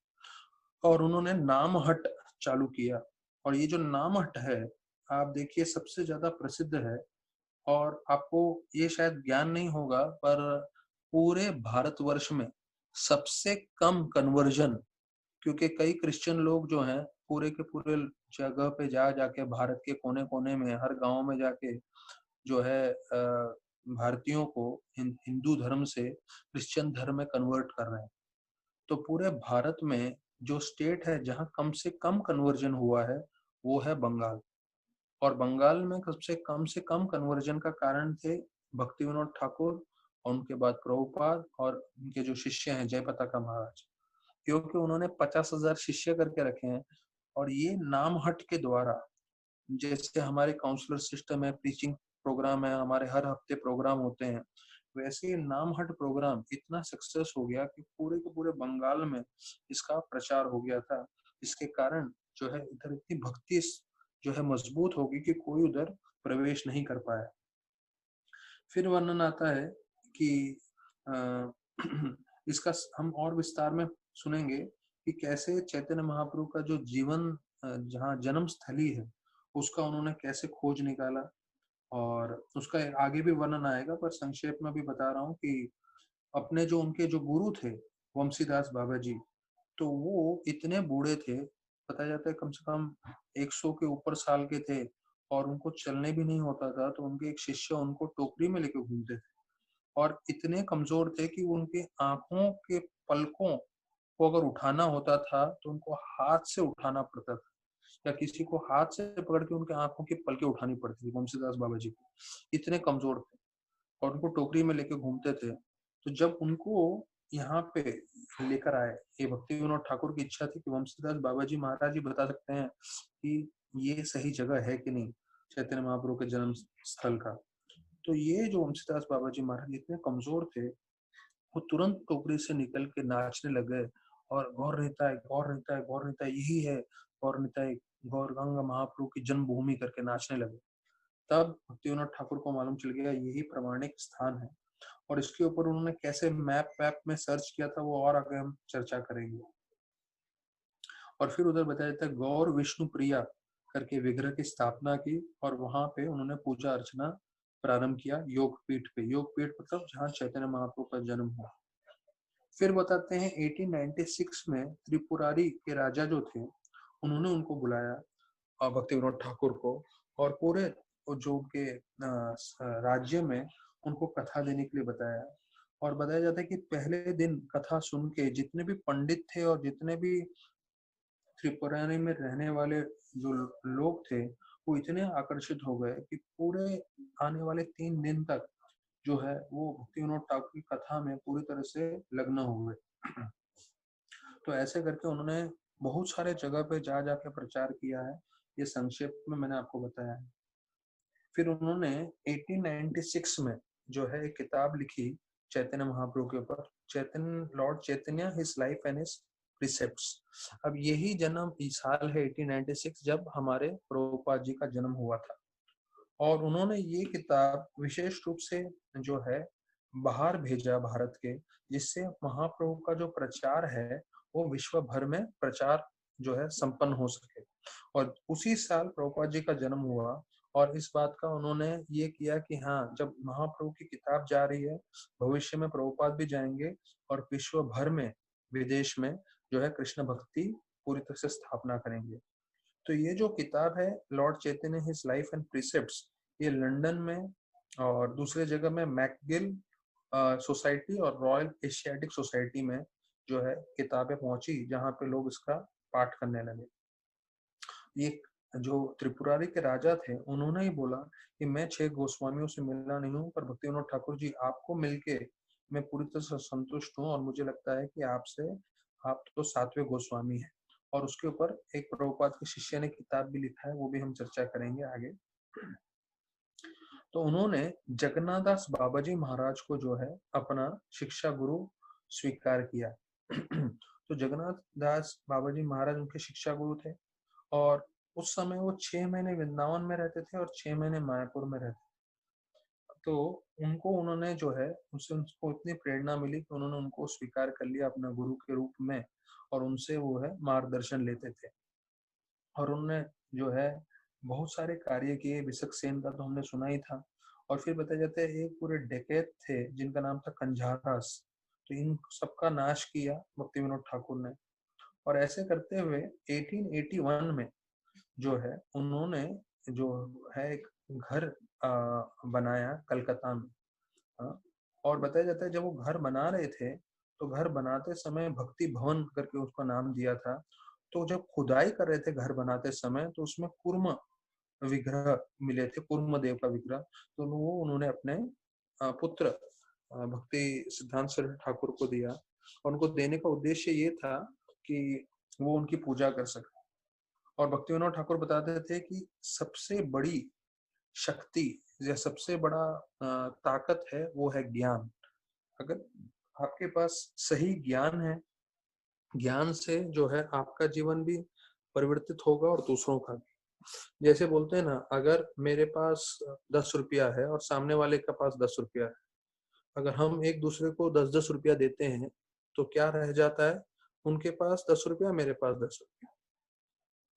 और उन्होंने नामहट चालू किया। और ये जो नामहट है, आप देखिए सबसे ज्यादा प्रसिद्ध है, और आपको ये शायद ज्ञान नहीं होगा, पर पूरे भारतवर्ष में सबसे कम कन्वर्जन, क्योंकि कई क्रिश्चियन लोग जो हैं पूरे के पूरे जगह पे जा जाके, भारत के कोने कोने में, हर गांव में जाके जो है भारतीयों को हिंदू धर्म से क्रिश्चियन धर्म में कन्वर्ट कर रहे हैं। तो पूरे भारत में जो स्टेट है जहां कम से कम कन्वर्जन हुआ है वो है बंगाल। और बंगाल में सबसे कम से कम कन्वर्जन का कारण थे भक्ति विनोद ठाकुर, और उनके बाद प्रभुपाद, और उनके जो शिष्य हैं जयपताका महाराज, क्योंकि उन्होंने 50,000 शिष्य करके रखे हैं। और ये नामहट के द्वारा, जैसे हमारे काउंसलर सिस्टम है, प्रीचिंग प्रोग्राम है, हमारे हर हफ्ते प्रोग्राम होते हैं, वैसे ये नामहट प्रोग्राम इतना सक्सेस हो गया कि पूरे के पूरे बंगाल में इसका प्रचार हो गया था। इसके कारण जो है इधर इतनी भक्ति जो है मजबूत होगी कि कोई उधर प्रवेश नहीं कर पाया। फिर वर्णन आता है कि इसका हम और विस्तार में सुनेंगे कि कैसे चैतन्य महाप्रभु का जो जीवन, जहाँ जन्म स्थली है, उसका उन्होंने कैसे खोज निकाला, और उसका आगे भी वर्णन आएगा, पर संक्षेप में भी बता रहा हूँ कि अपने जो उनके जो गुरु थे वंशीदास बाबा जी, तो वो इतने बूढ़े थे, बताया जाता है कम से कम 100 के ऊपर साल के थे, और उनको चलने भी नहीं होता था। तो उनके एक शिष्य उनको टोकरी में लेके घूमते थे, और इतने कमजोर थे कि उनके आंखों के पलकों को अगर उठाना होता था तो उनको हाथ से उठाना पड़ता था, या किसी को हाथ से पकड़ के उनके आंखों की पलकें उठानी पड़ती थी वंशीदास बाबा जी को, इतने कमजोर थे, और उनको टोकरी में लेके घूमते थे। तो जब उनको यहाँ पे लेकर आए, ये भक्ति विनोद ठाकुर की इच्छा थी कि वंशीदास बाबा जी महाराज जी बता सकते हैं कि ये सही जगह है कि नहीं चैतन्य महाप्रभु के जन्म स्थल का। तो ये जो वंशीदास बाबा जी महाराज इतने कमजोर थे, वो तुरंत टोकरी से निकल के नाचने लग गए, और गौर रहता है, गौर रहता है, गौर रहता है, यही है गौर रहता है, गौर गंगा महाप्रभु की जन्मभूमि करके नाचने लगे। तब भक्ति विनोद ठाकुर को मालूम चल गया यही प्रमाणिक स्थान है, और इसके ऊपर उन्होंने कैसे मैप वैप में सर्च किया था वो और आगे हम चर्चा करेंगे। और फिर उधर बताया जाता है गौर विष्णु प्रिया करके विग्रह की स्थापना की, और वहां पे उन्होंने पूजा अर्चना प्रारंभ किया योगपीठ पे। योगपीठ मतलब जहाँ चैतन्य महाप्रभु का जन्म हुआ। फिर बताते हैं 1896 में त्रिपुरारी के राजा जो थे उन्होंने उनको बुलाया, भक्ति विनोद ठाकुर को, और पूरे जो उनके राज्य में उनको कथा देने के लिए बताया। और बताया जाता है कि पहले दिन कथा सुन के जितने भी पंडित थे और जितने भी त्रिपुरारी में रहने वाले जो लोग थे, वो इतने आकर्षित हो गए कि पूरे आने वाले 3 दिन तक जो है वो भक्ति विनोद ठाकुर की कथा में पूरी तरह से लग्न हुए। तो ऐसे करके उन्होंने बहुत सारे जगह पे जा जाके प्रचार किया है। ये संक्षेप में मैंने आपको बताया है। फिर उन्होंने 1896 में जो है एक किताब लिखी चैतन्य महाप्रभु के ऊपर, Chaitanya lord Chaitanya his life and his precepts. अब यही जन्म साल है 1896 जब हमारे प्रभुपाद जी का जन्म हुआ था। और उन्होंने ये किताब विशेष रूप से जो है बाहर भेजा भारत के, जिससे महाप्रभु का जो प्रचार है वो विश्व भर में प्रचार जो है संपन्न हो सके। और उसी साल प्रभुपाद जी का जन्म हुआ और इस बात का उन्होंने ये किया कि हाँ, जब महाप्रभु की किताब जा रही है, भविष्य में प्रभुपाद भी जाएंगे और विश्व भर में, विदेश में जो है कृष्ण भक्ति पूरी तरह से स्थापना करेंगे। तो ये जो किताब है lord Chaitanya his life and precepts, ये लंदन में और दूसरे जगह में मैकगिल सोसाइटी और रॉयल एशियाटिक सोसाइटी में जो है किताबें पहुंची, जहां पे लोग इसका पाठ करने लगे। ये जो त्रिपुरारी के राजा थे उन्होंने ही बोला कि मैं 6 गोस्वामियों से मिलना नहीं हूँ, पर भक्ति विनोद ठाकुर जी आपको मिलके मैं पूरी तरह से संतुष्ट हूँ और मुझे लगता है कि आपसे आप तो 7वें गोस्वामी हैं। और उसके ऊपर एक प्रभुपाद के शिष्य ने किताब भी लिखा है, वो भी हम चर्चा करेंगे आगे। तो उन्होंने जगन्नाथ दास बाबाजी महाराज को जो है अपना शिक्षा गुरु स्वीकार किया। तो जगन्नाथ दास बाबाजी महाराज उनके शिक्षा गुरु थे और उस समय वो 6 महीने वृंदावन में रहते थे और 6 महीने मायापुर में रहते थे। तो उनको उन्होंने जो है उनसे उनको इतनी प्रेरणा मिली कि उन्होंने उनको स्वीकार कर लिया अपना गुरु के रूप में और उनसे वो है मार्गदर्शन लेते थे। और उन्होंने जो है बहुत सारे कार्य किए। विशक सेन का तो हमने सुना ही था। और फिर बताया जाता है एक पूरे डेकेट थे जिनका नाम था कंझारास, तो इन सबका नाश किया भक्ति विनोद ठाकुर ने। और ऐसे करते हुए 1881 में जो है उन्होंने जो है एक घर बनाया कलकत्ता में। हाँ, और बताया जाता है जब वो घर बना रहे थे तो घर बनाते समय भक्ति भवन करके उसका नाम दिया था। तो जब खुदाई कर रहे थे घर बनाते समय तो उसमें कूर्म विग्रह मिले थे, कूर्म देव का विग्रह। तो वो उन्होंने अपने पुत्र भक्ति सिद्धांत सरस्वती ठाकुर को दिया और उनको देने का उद्देश्य ये था कि वो उनकी पूजा कर सके। और भक्ति विनोद ठाकुर बताते थे कि सबसे बड़ी शक्ति या सबसे बड़ा ताकत है वो है ज्ञान। अगर आपके पास सही ज्ञान है, ज्ञान से जो है आपका जीवन भी परिवर्तित होगा और दूसरों का भी। जैसे बोलते हैं ना, अगर मेरे पास 10 रुपया है और सामने वाले के पास 10 रुपया है, अगर हम एक दूसरे को 10-10 रुपया देते हैं तो क्या रह जाता है, उनके पास 10 रुपया, मेरे पास 10 रुपया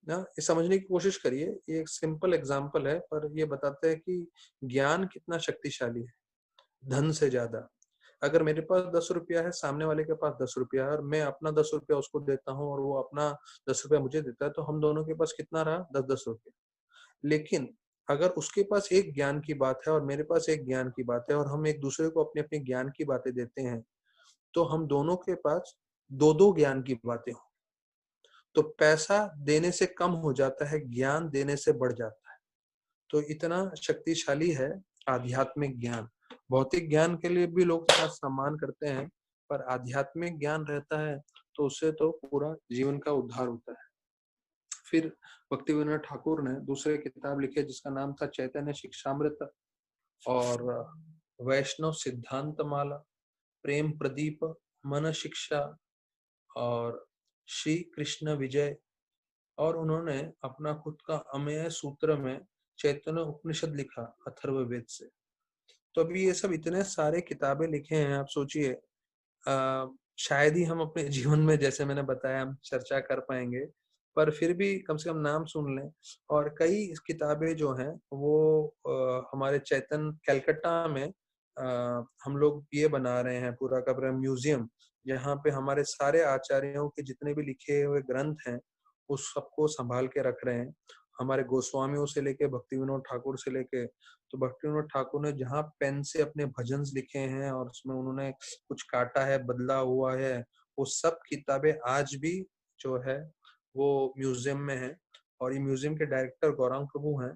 ना। ये समझने की कोशिश करिए, ये एक सिंपल एग्जांपल है पर ये बताता है कि ज्ञान कितना शक्तिशाली है धन से ज्यादा। अगर मेरे पास 10 रुपया है, सामने वाले के पास 10 रुपया है और मैं अपना 10 रुपया उसको देता हूँ और वो अपना 10 रुपया मुझे देता है, तो हम दोनों के पास कितना रहा, 10-10 रुपया। लेकिन अगर उसके पास एक ज्ञान की बात है और मेरे पास एक ज्ञान की बात है और हम एक दूसरे को अपने अपने ज्ञान की बातें देते हैं, तो हम दोनों के पास दो दो ज्ञान की बातें हो। तो पैसा देने से कम हो जाता है, ज्ञान देने से बढ़ जाता है। तो इतना शक्तिशाली है आध्यात्मिक ज्ञान। भौतिक ज्ञान के लिए भी लोग इसका सम्मान करते हैं, पर आध्यात्मिक ज्ञान रहता है तो उससे तो पूरा जीवन का उद्धार होता है। फिर भक्ति विनोद ठाकुर ने दूसरे किताब लिखे जिसका नाम था चैतन्य शिक्षामृत और वैष्णव सिद्धांत माला, प्रेम प्रदीप, मन शिक्षा और श्री कृष्ण विजय। और उन्होंने अपना खुद का अमेय सूत्र में चैतन्य उपनिषद लिखा अथर्ववेद से। तो अभी ये सब इतने सारे किताबें लिखे हैं, आप सोचिए शायद ही हम अपने जीवन में, जैसे मैंने बताया, हम चर्चा कर पाएंगे, पर फिर भी कम से कम नाम सुन लें। और कई किताबें जो हैं वो हमारे चैतन कलकत्ता में हम लोग ये बना रहे हैं पूरा का पूरा म्यूजियम, जहाँ पे हमारे सारे आचार्यों के जितने भी लिखे हुए ग्रंथ हैं उस सबको संभाल के रख रहे हैं। हमारे गोस्वामियों से लेके भक्ति विनोद ठाकुर से लेके, तो भक्ति विनोद ठाकुर ने जहाँ पेन से अपने भजन लिखे हैं और उसमें उन्होंने कुछ काटा है, बदला हुआ है, वो सब किताबें आज भी जो है वो म्यूजियम में है। और ये म्यूजियम के डायरेक्टर गौरांग प्रभु हैं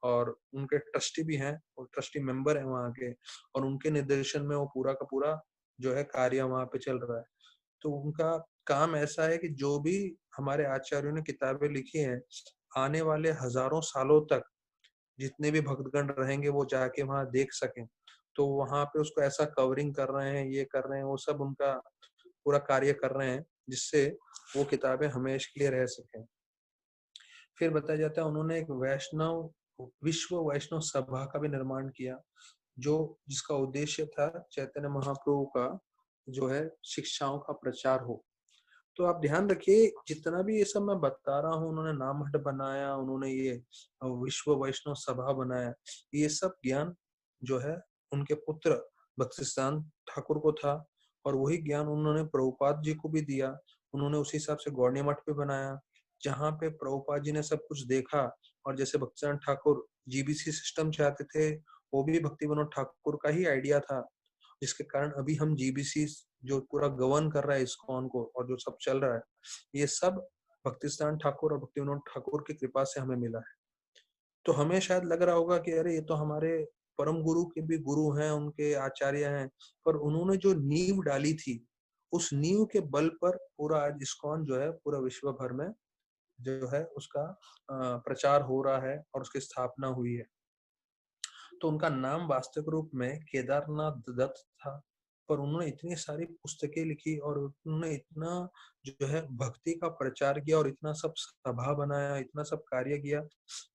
और उनके ट्रस्टी भी हैं और ट्रस्टी मेंबर हैं वहाँ के, और उनके निर्देशन में वो पूरा का पूरा जो है कार्य वहाँ पे चल रहा है। तो उनका काम ऐसा है कि जो भी हमारे आचार्यों ने किताबें लिखी हैं, आने वाले हजारों सालों तक जितने भी भक्तगण रहेंगे वो जाके वहाँ देख सकें। तो वहाँ पे उसको ऐसा कवरिंग कर रहे हैं, ये कर रहे हैं, वो सब उनका पूरा कार्य कर रहे हैं जिससे वो किताबें हमेशा के लिए रह सकें। फिर बताया जाता है उन्होंने एक विश्व वैष्णव सभा का भी निर्माण किया, जो जिसका उद्देश्य था चैतन्य महाप्रभु का जो है शिक्षाओं का प्रचार हो। तो आप ध्यान रखिए, जितना भी ये सब मैं बता रहा हूँ, उन्होंने नामहट बनाया, उन्होंने ये विश्व वैष्णव सभा बनाया, ये सब ज्ञान जो है उनके पुत्र भक्तिसिद्धांत ठाकुर को था, और वही ज्ञान उन्होंने प्रभुपाद जी को भी दिया। उन्होंने उसी हिसाब से गौड़ीय मठ भी बनाया, जहाँ पे प्रभुपाद जी ने सब कुछ देखा। और जैसे भक्तिसिद्धांत ठाकुर जीबीसी सिस्टम चाहते थे, वो भी भक्ति विनोद ठाकुर का ही आइडिया था, जिसके कारण अभी हम जीबीसी जो पूरा गवर्न कर रहा है इस्कॉन को और जो सब चल रहा है, ये सब भक्तिसिद्धांत ठाकुर और भक्ति विनोद ठाकुर की कृपा से हमें मिला है। तो हमें शायद लग रहा होगा कि अरे ये तो हमारे परम गुरु के भी गुरु हैं, उनके आचार्य हैं, पर उन्होंने जो नींव डाली थी, उस नींव के बल पर पूरा आज इस्कॉन जो है पूरा विश्व भर में जो है उसका प्रचार हो रहा है और उसकी स्थापना हुई है। तो उनका नाम वास्तविक रूप में केदारनाथ दत्त था, पर उन्होंने इतनी सारी पुस्तकें लिखी और उन्होंने इतना जो है भक्ति का प्रचार किया और इतना सब सभा बनाया, इतना सब कार्य किया,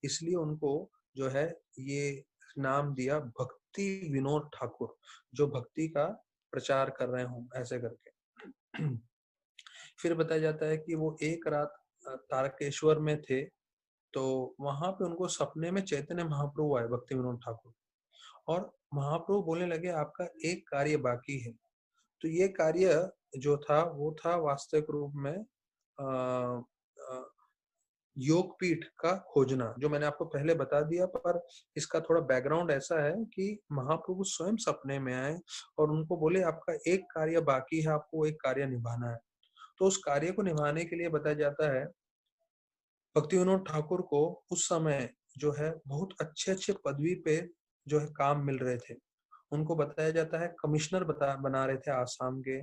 इसलिए उनको जो है ये नाम दिया भक्ति विनोद ठाकुर, जो भक्ति का प्रचार कर रहे हों ऐसे करके। फिर बताया जाता है कि वो एक रात तारकेश्वर में थे, तो वहां पे उनको सपने में चैतन्य महाप्रभु आए, भक्ति विनोद ठाकुर, और महाप्रभु बोलने लगे आपका एक कार्य बाकी है। तो ये कार्य जो था वो था वास्तविक रूप में योग पीठ का खोजना, जो मैंने आपको पहले बता दिया, पर इसका थोड़ा बैकग्राउंड ऐसा है कि महाप्रभु स्वयं सपने में आए और उनको बोले आपका एक कार्य बाकी है, आपको एक कार्य निभाना है। तो उस कार्य को निभाने के लिए बताया जाता है भक्ति विनोद ठाकुर को उस समय जो है बहुत अच्छे अच्छे पदवी पे जो है काम मिल रहे थे। उनको बताया जाता है कमिश्नर बना रहे थे आसाम के,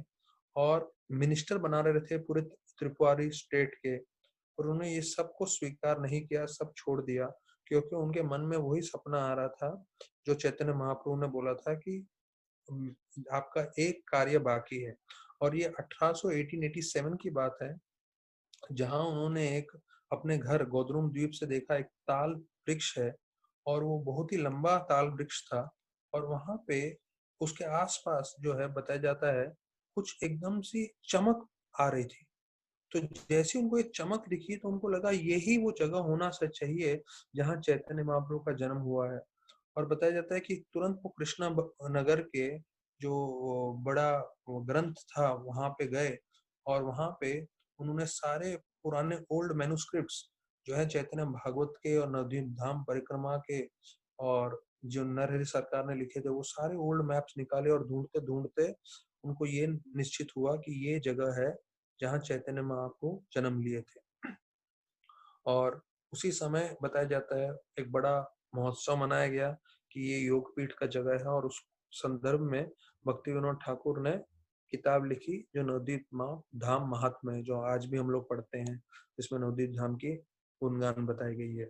और मिनिस्टर बना रहे थे पूरे त्रिपुरारी स्टेट के, और उन्होंने ये सब को स्वीकार नहीं किया, सब छोड़ दिया, क्योंकि उनके मन में वही सपना आ रहा था जो चैतन्य महाप्रभु ने बोला था कि आपका एक कार्य बाकी है। और ये 1887 की बात है, जहां उन्होंने एक अपने घर गोदरुम द्वीप से देखा एक ताल वृक्ष है, और वो बहुत ही लंबा ताल वृक्ष था, और वहां पे उसके आसपास जो है बताया जाता है कुछ एकदम सी चमक आ रही थी। तो जैसे उनको एक चमक दिखी तो उनको लगा यही वो जगह होना चाहिए जहाँ चैतन्य महाप्रभु का जन्म हुआ है। और बताया जाता है कि तुरंत वो कृष्णा नगर के जो बड़ा ग्रंथ था वहां पे गए, और वहां पे उन्होंने सारे पुराने ओल्ड मैन्युस्क्रिप्ट्स जो है चैतन्य भागवत के और नवद्वीप धाम परिक्रमा के, और जो नरहरि सरकार ने लिखे थे, वो सारे ओल्ड मैप्स निकाले, और ढूंढते ढूंढते उनको ये निश्चित हुआ कि ये जगह है जहाँ चैतन्य महाप्रभु जन्म लिए थे। और उसी समय बताया जाता है एक बड़ा महोत्सव मनाया गया कि ये योग पीठ का जगह है, और उस संदर्भ में भक्ति विनोद ठाकुर ने किताब लिखी जो नवद्वीप धाम महात्म्य है, जो आज भी हम लोग पढ़ते हैं, जिसमें नवद्वीप धाम की गुणगान बताई गई है।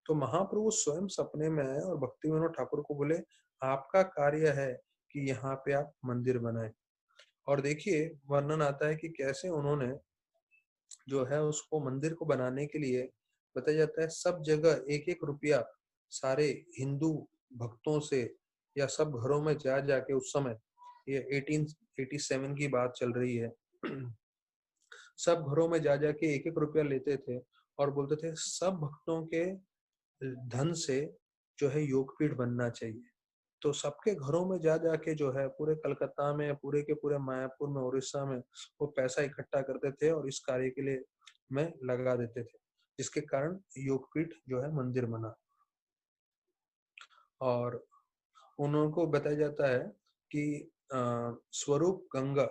तो महाप्रभु स्वयं सपने में आए और भक्ति विनोद ठाकुर को बोले आपका कार्य है कि यहाँ पे आप मंदिर बनाए। और देखिए वर्णन आता है कि कैसे उन्होंने जो है उसको मंदिर को बनाने के लिए बताया जाता है सब जगह एक एक रुपया सारे हिंदू भक्तों से या सब घरों में जा जाके, उस समय ये 1887 की बात चल रही है, सब घरों में जा जाके एक एक रुपया लेते थे और बोलते थे सब भक्तों के धन से जो है योगपीठ बनना चाहिए। तो सबके घरों में जा जाके जो है पूरे कलकत्ता में, पूरे के पूरे मायापुर में, उड़ीसा में वो पैसा इकट्ठा करते थे और इस कार्य के लिए में लगा देते थे, जिसके कारण योगपीठ जो है मंदिर बना। और उनको बताया जाता है कि स्वरूप गंगा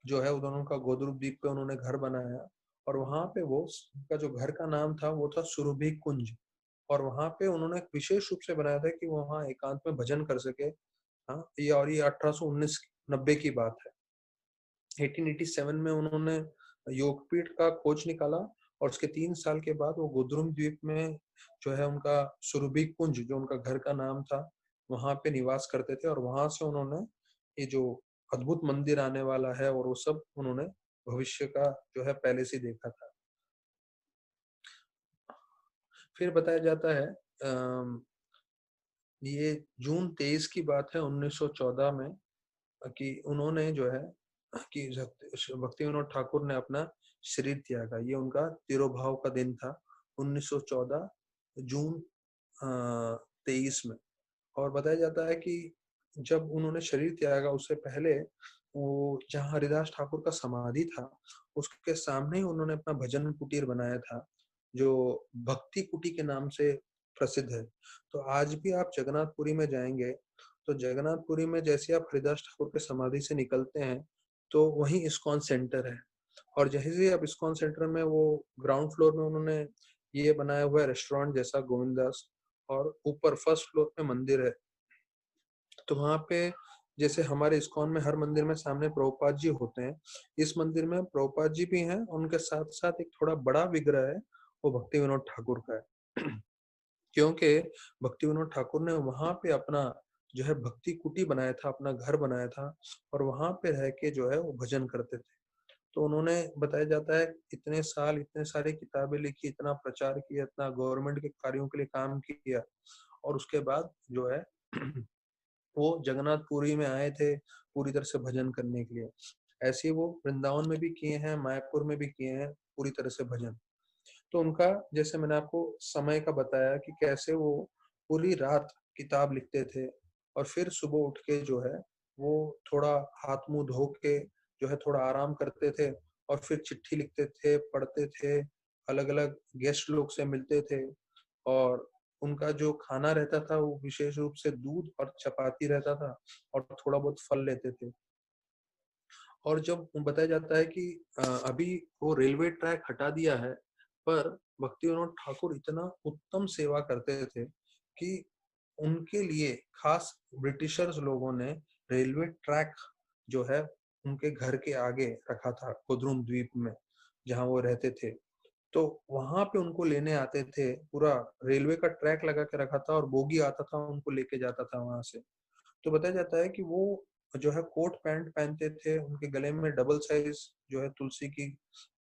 जो है उन्होंने का गोद्रुप द्वीप पे उन्होंने घर बनाया, और वहां पे वो उनका जो घर का नाम था वो था सुरभि कुंज। और वहां पे उन्होंने एक विशेष रूप से बनाया था कि वो वहां एकांत में भजन कर सके। हाँ, ये 1819 90 की बात है। 1887 में उन्होंने योगपीठ का खोज निकाला और उसके 3 साल के बाद वो गुदरुम द्वीप में जो है उनका सुरभि कुंज, जो उनका घर का नाम था, वहां पे निवास करते थे। और वहां से उन्होंने ये जो अद्भुत मंदिर आने वाला है और वो सब उन्होंने भविष्य का जो है पहले से देखा था। फिर बताया जाता है ये जून 23 की बात है 1914 में कि उन्होंने जो है कि भक्ति विनोद ठाकुर ने अपना शरीर त्यागा। ये उनका तिरोभाव का दिन था 1914 जून 23 में। और बताया जाता है कि जब उन्होंने शरीर त्यागा उससे पहले वो जहाँ हरिदास ठाकुर का समाधि था उसके सामने ही उन्होंने अपना भजन कुटीर बनाया था, जो भक्ति कुटी के नाम से प्रसिद्ध है। तो आज भी आप जगन्नाथपुरी में जाएंगे तो जगन्नाथपुरी में जैसे आप हरिदास ठाकुर के समाधि से निकलते हैं तो वहीं इस्कॉन सेंटर है। और जैसे ही आप इस्कॉन सेंटर में वो ग्राउंड फ्लोर में उन्होंने ये बनाया हुआ है रेस्टोरेंट जैसा गोविंदास, और ऊपर फर्स्ट फ्लोर पे मंदिर है। तो वहां पे जैसे हमारे इस्कॉन में हर मंदिर में सामने प्रभुपाद जी होते हैं, इस मंदिर में प्रभुपाद जी भी हैं, उनके साथ साथ एक थोड़ा बड़ा विग्रह है, वो भक्ति विनोद ठाकुर का है। क्योंकि भक्ति विनोद ठाकुर ने वहां पे अपना जो है भक्ति कुटी बनाया था, अपना घर बनाया था, और वहां पे रह के जो है वो भजन करते थे। तो उन्होंने बताया जाता है इतने साल इतने सारी किताबें लिखी, इतना प्रचार किया, इतना गवर्नमेंट के कार्यों के लिए काम किया, और उसके बाद जो है वो जगन्नाथपुरी में आए थे पूरी तरह से भजन करने के लिए। ऐसे ही वो वृंदावन में भी किए हैं, मायापुर में भी किए हैं पूरी तरह से भजन। तो उनका जैसे मैंने आपको समय का बताया कि कैसे वो पूरी रात किताब लिखते थे और फिर सुबह उठ के जो है वो थोड़ा हाथ मुंह धो के जो है थोड़ा आराम करते थे और फिर चिट्ठी लिखते थे, पढ़ते थे, अलग अलग गेस्ट लोग से मिलते थे। और उनका जो खाना रहता था वो विशेष रूप से दूध और चपाती रहता था और थोड़ा बहुत फल लेते थे। और जब बताया जाता है कि अभी वो रेलवे ट्रैक हटा दिया है, पर भक्ति विनोद ठाकुर इतना उत्तम सेवा करते थे कि उनके लिए खास ब्रिटिशर्स लोगों ने रेलवे ट्रैक जो है उनके घर के आगे रखा था कुद्रुम द्वीप में जहां वो रहते थे। तो वहां पे उनको लेने आते थे, पूरा रेलवे का ट्रैक लगा के रखा था और बोगी आता था उनको लेके जाता था वहां से। तो बताया जाता है कि वो जो है कोट पैंट पहनते थे, उनके गले में डबल साइज जो है तुलसी की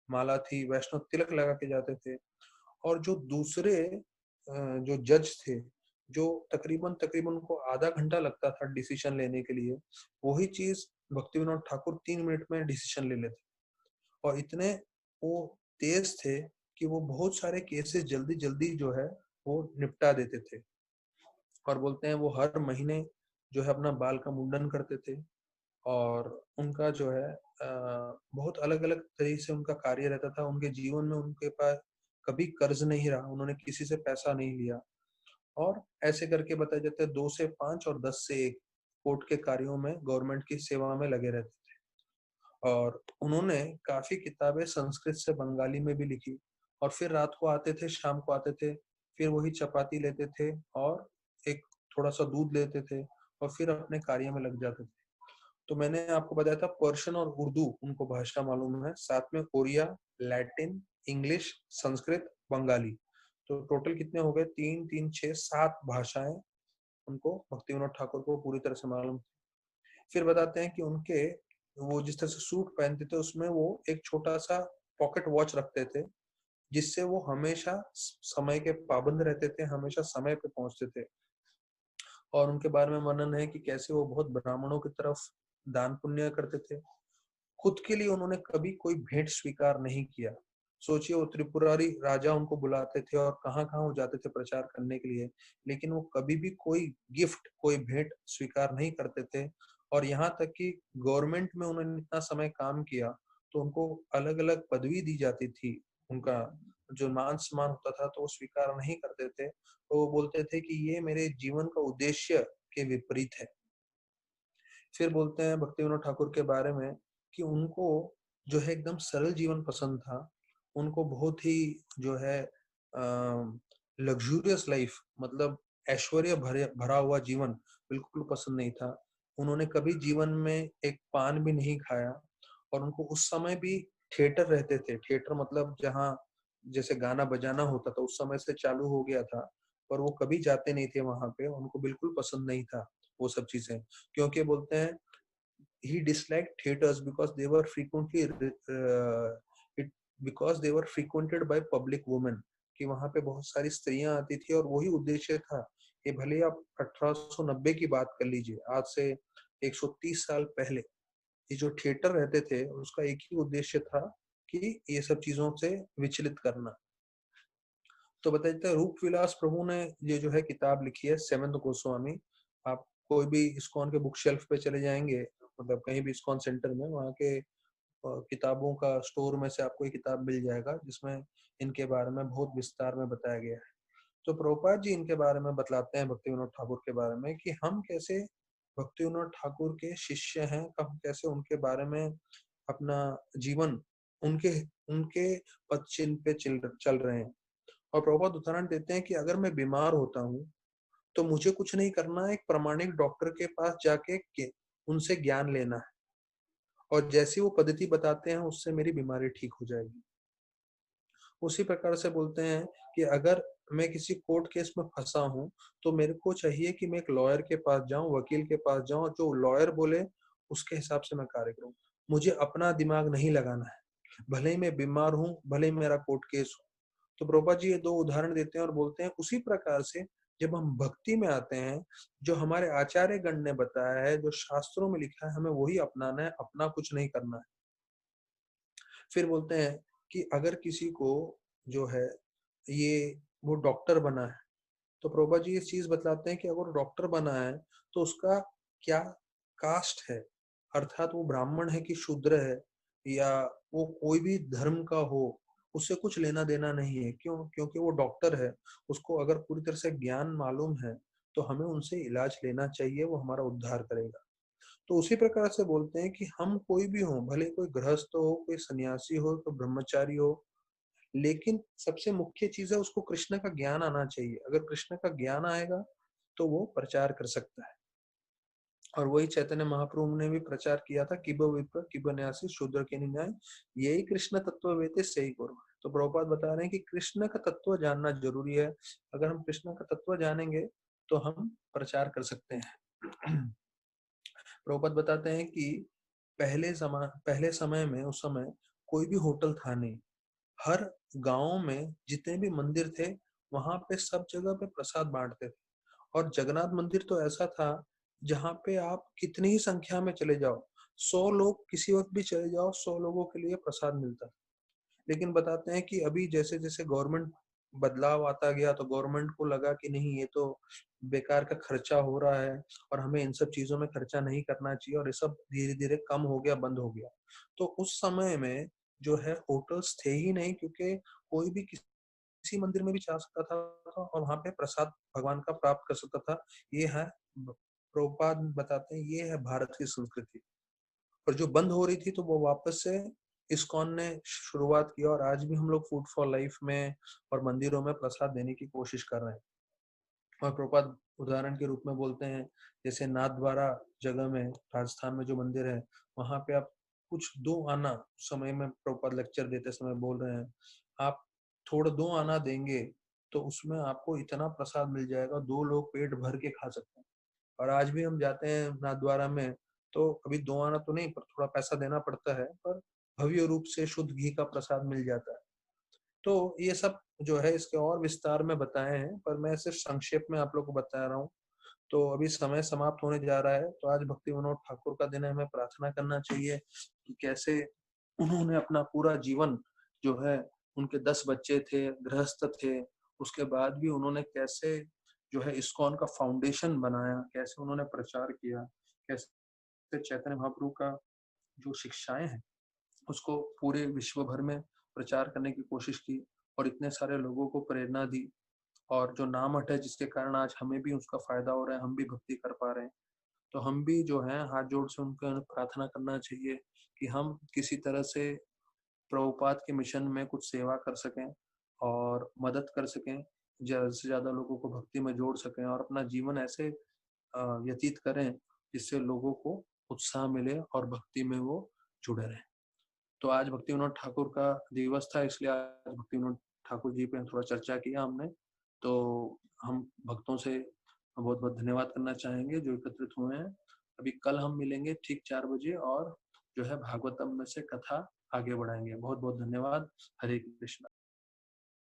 माला थी, वैष्णव तिलक लगा के जाते थे। और जो दूसरे जो जज थे, जो तकरीबन तकरीबन उनको आधा घंटा लगता था डिसीजन लेने के लिए, वही चीज भक्ति विनोद ठाकुर 3 मिनट में डिसीजन ले लेते। और इतने वो तेज थे कि वो बहुत सारे केसेस जल्दी जल्दी जो है वो निपटा देते थे। और बोलते हैं वो हर महीने जो है अपना बाल का मुंडन करते थे। और उनका जो है बहुत अलग अलग तरीके से उनका कार्य रहता था। उनके जीवन में उनके पास कभी कर्ज नहीं रहा, उन्होंने किसी से पैसा नहीं लिया। और ऐसे करके बताया जाता है 2 से 5 और 10 से 1 कोर्ट के कार्यों में गवर्नमेंट की सेवा में लगे रहते थे। और उन्होंने काफी किताबें संस्कृत से बंगाली में भी लिखी। और फिर रात को आते थे, शाम को आते थे, फिर वही चपाती लेते थे और एक थोड़ा सा दूध लेते थे और फिर अपने कार्य में लग जाते थे। तो मैंने आपको बताया था पर्शियन और उर्दू उनको भाषा मालूम है, साथ में ओरिया, लैटिन, इंग्लिश, संस्कृत, बंगाली। तो टोटल कितने हो गए? 3 3 6 7 भाषाएं उनको भक्ति विनोद ठाकुर को पूरी तरह से मालूम। फिर बताते हैं कि उनके वो जिस तरह से सूट पहनते थे उसमें वो एक छोटा सा पॉकेट वॉच रखते थे, जिससे वो हमेशा समय के पाबंद रहते थे, हमेशा समय पे पहुंचते थे। और उनके बारे में वर्णन है कि कैसे वो बहुत ब्राह्मणों की तरफ दान पुण्य करते थे। खुद के लिए उन्होंने कभी कोई भेंट स्वीकार नहीं किया। सोचिए वो त्रिपुरारी राजा उनको बुलाते थे और कहाँ कहाँ वो जाते थे प्रचार करने के लिए, लेकिन वो कभी भी कोई गिफ्ट कोई भेंट स्वीकार नहीं करते थे। और यहाँ तक कि गवर्नमेंट में उन्होंने इतना समय काम किया तो उनको अलग अलग पदवी दी जाती थी, उनका जो मान सम्मान होता था तो वो स्वीकार नहीं करते थे। तो वो बोलते थे कि ये मेरे जीवन का उद्देश्य के विपरीत है। फिर बोलते हैं भक्ति विनोद ठाकुर के बारे में कि उनको जो है एकदम सरल जीवन पसंद था। उनको बहुत ही जो है लग्जूरियस लाइफ, मतलब ऐश्वर्य भरा हुआ जीवन बिल्कुल पसंद नहीं था। उन्होंने कभी जीवन में एक पान भी नहीं खाया, और उनको उस समय भी थिएटर रहते थे। थिएटर मतलब जहाँ जैसे गाना बजाना होता था, उस समय से चालू हो गया था, पर वो कभी जाते नहीं थे वहां पे। उनको बिल्कुल पसंद नहीं था वो सब चीजें, क्योंकि बोलते हैं he disliked theaters because they were frequently it because they were frequented by public women, कि वहां पे बहुत सारी स्त्रियां आती थी, और वही उद्देश्य था कि भले आप 1890 की बात कर लीजिए, आज से 130 साल पहले ये जो थिएटर रहते थे उसका एक ही उद्देश्य था कि ये सब चीजों से विचलित करना। तो बताइए, रूप विलास प्रभु ने ये जो है किताब लिखी है, सेवंत गोस्वामी। आप कोई भी इस्कॉन के बुक शेल्फ पे चले जाएंगे, मतलब कहीं भी इस्कॉन सेंटर में, वहाँ के किताबों का स्टोर में से आपको ये किताब मिल जाएगा, जिसमें इनके बारे में बहुत विस्तार में बताया गया है। तो प्रभुपाद जी इनके बारे में बतलाते हैं, भक्ति विनोद ठाकुर के बारे में, कि हम कैसे भक्ति विनोद ठाकुर के शिष्य हैं, हम कैसे उनके बारे में अपना जीवन उनके उनके पद चिन्ह पे चल रहे हैं। और प्रभुपाद उदाहरण देते हैं कि अगर मैं बीमार होता हूँ तो मुझे कुछ नहीं करना है, एक प्रामाणिक डॉक्टर के पास जाके उनसे ज्ञान लेना है, और जैसी वो पद्धति बताते हैं उससे मेरी बीमारी ठीक हो जाएगी। उसी प्रकार से बोलते हैं कि अगर मैं किसी कोर्ट केस में फंसा हूँ तो मेरे को चाहिए कि मैं एक लॉयर के पास जाऊं, वकील के पास जाऊं, जो लॉयर बोले उसके हिसाब से मैं कार्य करूं। मुझे अपना दिमाग नहीं लगाना है, भले ही मैं बीमार हूँ, भले ही मेरा कोर्ट केस हो। तो प्रभुपाद जी ये दो उदाहरण देते हैं और बोलते हैं उसी प्रकार से जब हम भक्ति में आते हैं, जो हमारे आचार्य गण ने बताया है, जो शास्त्रों में लिखा है, हमें वही अपनाना है, अपना कुछ नहीं करना है। फिर बोलते हैं कि अगर किसी को जो है ये वो डॉक्टर बना है, तो प्रभुपाद जी इस चीज बतलाते हैं कि अगर डॉक्टर बना है तो उसका क्या कास्ट है, अर्थात वो ब्राह्मण है कि शूद्र है, या वो कोई भी धर्म का हो, उससे कुछ लेना देना नहीं है। क्यों? क्योंकि वो डॉक्टर है, उसको अगर पूरी तरह से ज्ञान मालूम है तो हमें उनसे इलाज लेना चाहिए, वो हमारा उद्धार करेगा। तो उसी प्रकार से बोलते हैं कि हम कोई भी हो, भले कोई गृहस्थ हो, कोई सन्यासी हो, कोई ब्रह्मचारी हो, लेकिन सबसे मुख्य चीज है उसको कृष्ण का ज्ञान आना चाहिए। अगर कृष्ण का ज्ञान आएगा तो वो प्रचार कर सकता है। और वही चैतन्य महाप्रभु ने भी प्रचार किया था, किब विप्र किब न्यासी शूद्र के न्याय, यही कृष्ण तत्व वेते सही करो। तो प्रभुपाद बता रहे हैं कि कृष्ण का तत्व जानना जरूरी है। अगर हम कृष्ण का तत्व जानेंगे तो हम प्रचार कर सकते हैं। प्रभुपाद बताते हैं कि पहले समय में, उस समय कोई भी होटल था नहीं। हर गांव में जितने भी मंदिर थे वहां पे सब जगह पे प्रसाद बांटते थे। और जगन्नाथ मंदिर तो ऐसा था जहाँ पे आप कितनी ही संख्या में चले जाओ, 100 लोग किसी वक्त भी चले जाओ, 100 लोगों के लिए प्रसाद मिलता। लेकिन बताते हैं कि अभी जैसे जैसे गवर्नमेंट बदलाव आता गया तो गवर्नमेंट को लगा कि नहीं, ये तो बेकार का खर्चा हो रहा है और हमें इन सब चीजों में खर्चा नहीं करना चाहिए, और ये सब धीरे धीरे कम हो गया, बंद हो गया। तो उस समय में जो है होटल्स थे ही नहीं, क्योंकि कोई भी किसी मंदिर में भी जा सकता था और वहां पे प्रसाद भगवान का प्राप्त कर सकता था। ये है, प्रभुपाद बताते हैं, ये है भारत की संस्कृति। और जो बंद हो रही थी तो वो वापस से इस्कॉन ने शुरुआत किया, और आज भी हम लोग फूड फॉर लाइफ में और मंदिरों में प्रसाद देने की कोशिश कर रहे हैं। और प्रभुपाद उदाहरण के रूप में बोलते हैं, जैसे नाथद्वारा जगह में, राजस्थान में जो मंदिर है, वहां पे आप कुछ दो आना, समय में प्रभुपाद लेक्चर देते समय बोल रहे हैं, आप थोड़ा दो आना देंगे तो उसमें आपको इतना प्रसाद मिल जाएगा, 2 लोग पेट भर के खा सकते हैं। और आज भी हम जाते हैं नाथद्वारा में, तो अभी 2 आना तो नहीं, पर थोड़ा पैसा देना पड़ता है, पर भव्य रूप से शुद्ध घी का प्रसाद मिल जाता है। तो ये सब जो है इसके और विस्तार में बताए हैं, पर मैं सिर्फ संक्षेप में आप लोग को बता रहा हूँ। तो अभी समय समाप्त होने जा रहा है, तो आज भक्ति विनोद ठाकुर का दिन है। हमें प्रार्थना करना चाहिए कि कैसे उन्होंने अपना पूरा जीवन जो है, उनके 10 बच्चे थे, गृहस्थ थे, उसके बाद भी उन्होंने कैसे जो है इस्कॉन का फाउंडेशन बनाया, कैसे उन्होंने प्रचार किया, कैसे चैतन्य महाप्रभु का जो शिक्षाएं हैं उसको पूरे विश्व भर में प्रचार करने की कोशिश की, और इतने सारे लोगों को प्रेरणा दी, और जो नाम हटा जिसके कारण आज हमें भी उसका फायदा हो रहा है, हम भी भक्ति कर पा रहे हैं। तो हम भी जो है हाथ जोड़ से उनका प्रार्थना करना चाहिए कि हम किसी तरह से प्रभुपाद के मिशन में कुछ सेवा कर सकें और मदद कर सकें, ज़्यादा से ज़्यादा लोगों को भक्ति में जोड़ सकें और अपना जीवन ऐसे व्यतीत करें जिससे लोगों को उत्साह मिले और भक्ति में वो जुड़े रहें। तो आज भक्ति विनोद ठाकुर का दिवस था, इसलिए आज भक्ति विनोद ठाकुर जी पे थोड़ा चर्चा किया हमने। तो हम भक्तों से बहुत-बहुत धन्यवाद करना चाहेंगे जो एकत्रित हुए हैं। अभी कल हम मिलेंगे ठीक 4 बजे और जो है भागवतम में से कथा आगे बढ़ाएँगे। बहुत-बहुत धन्यवाद। हरे कृष्णा।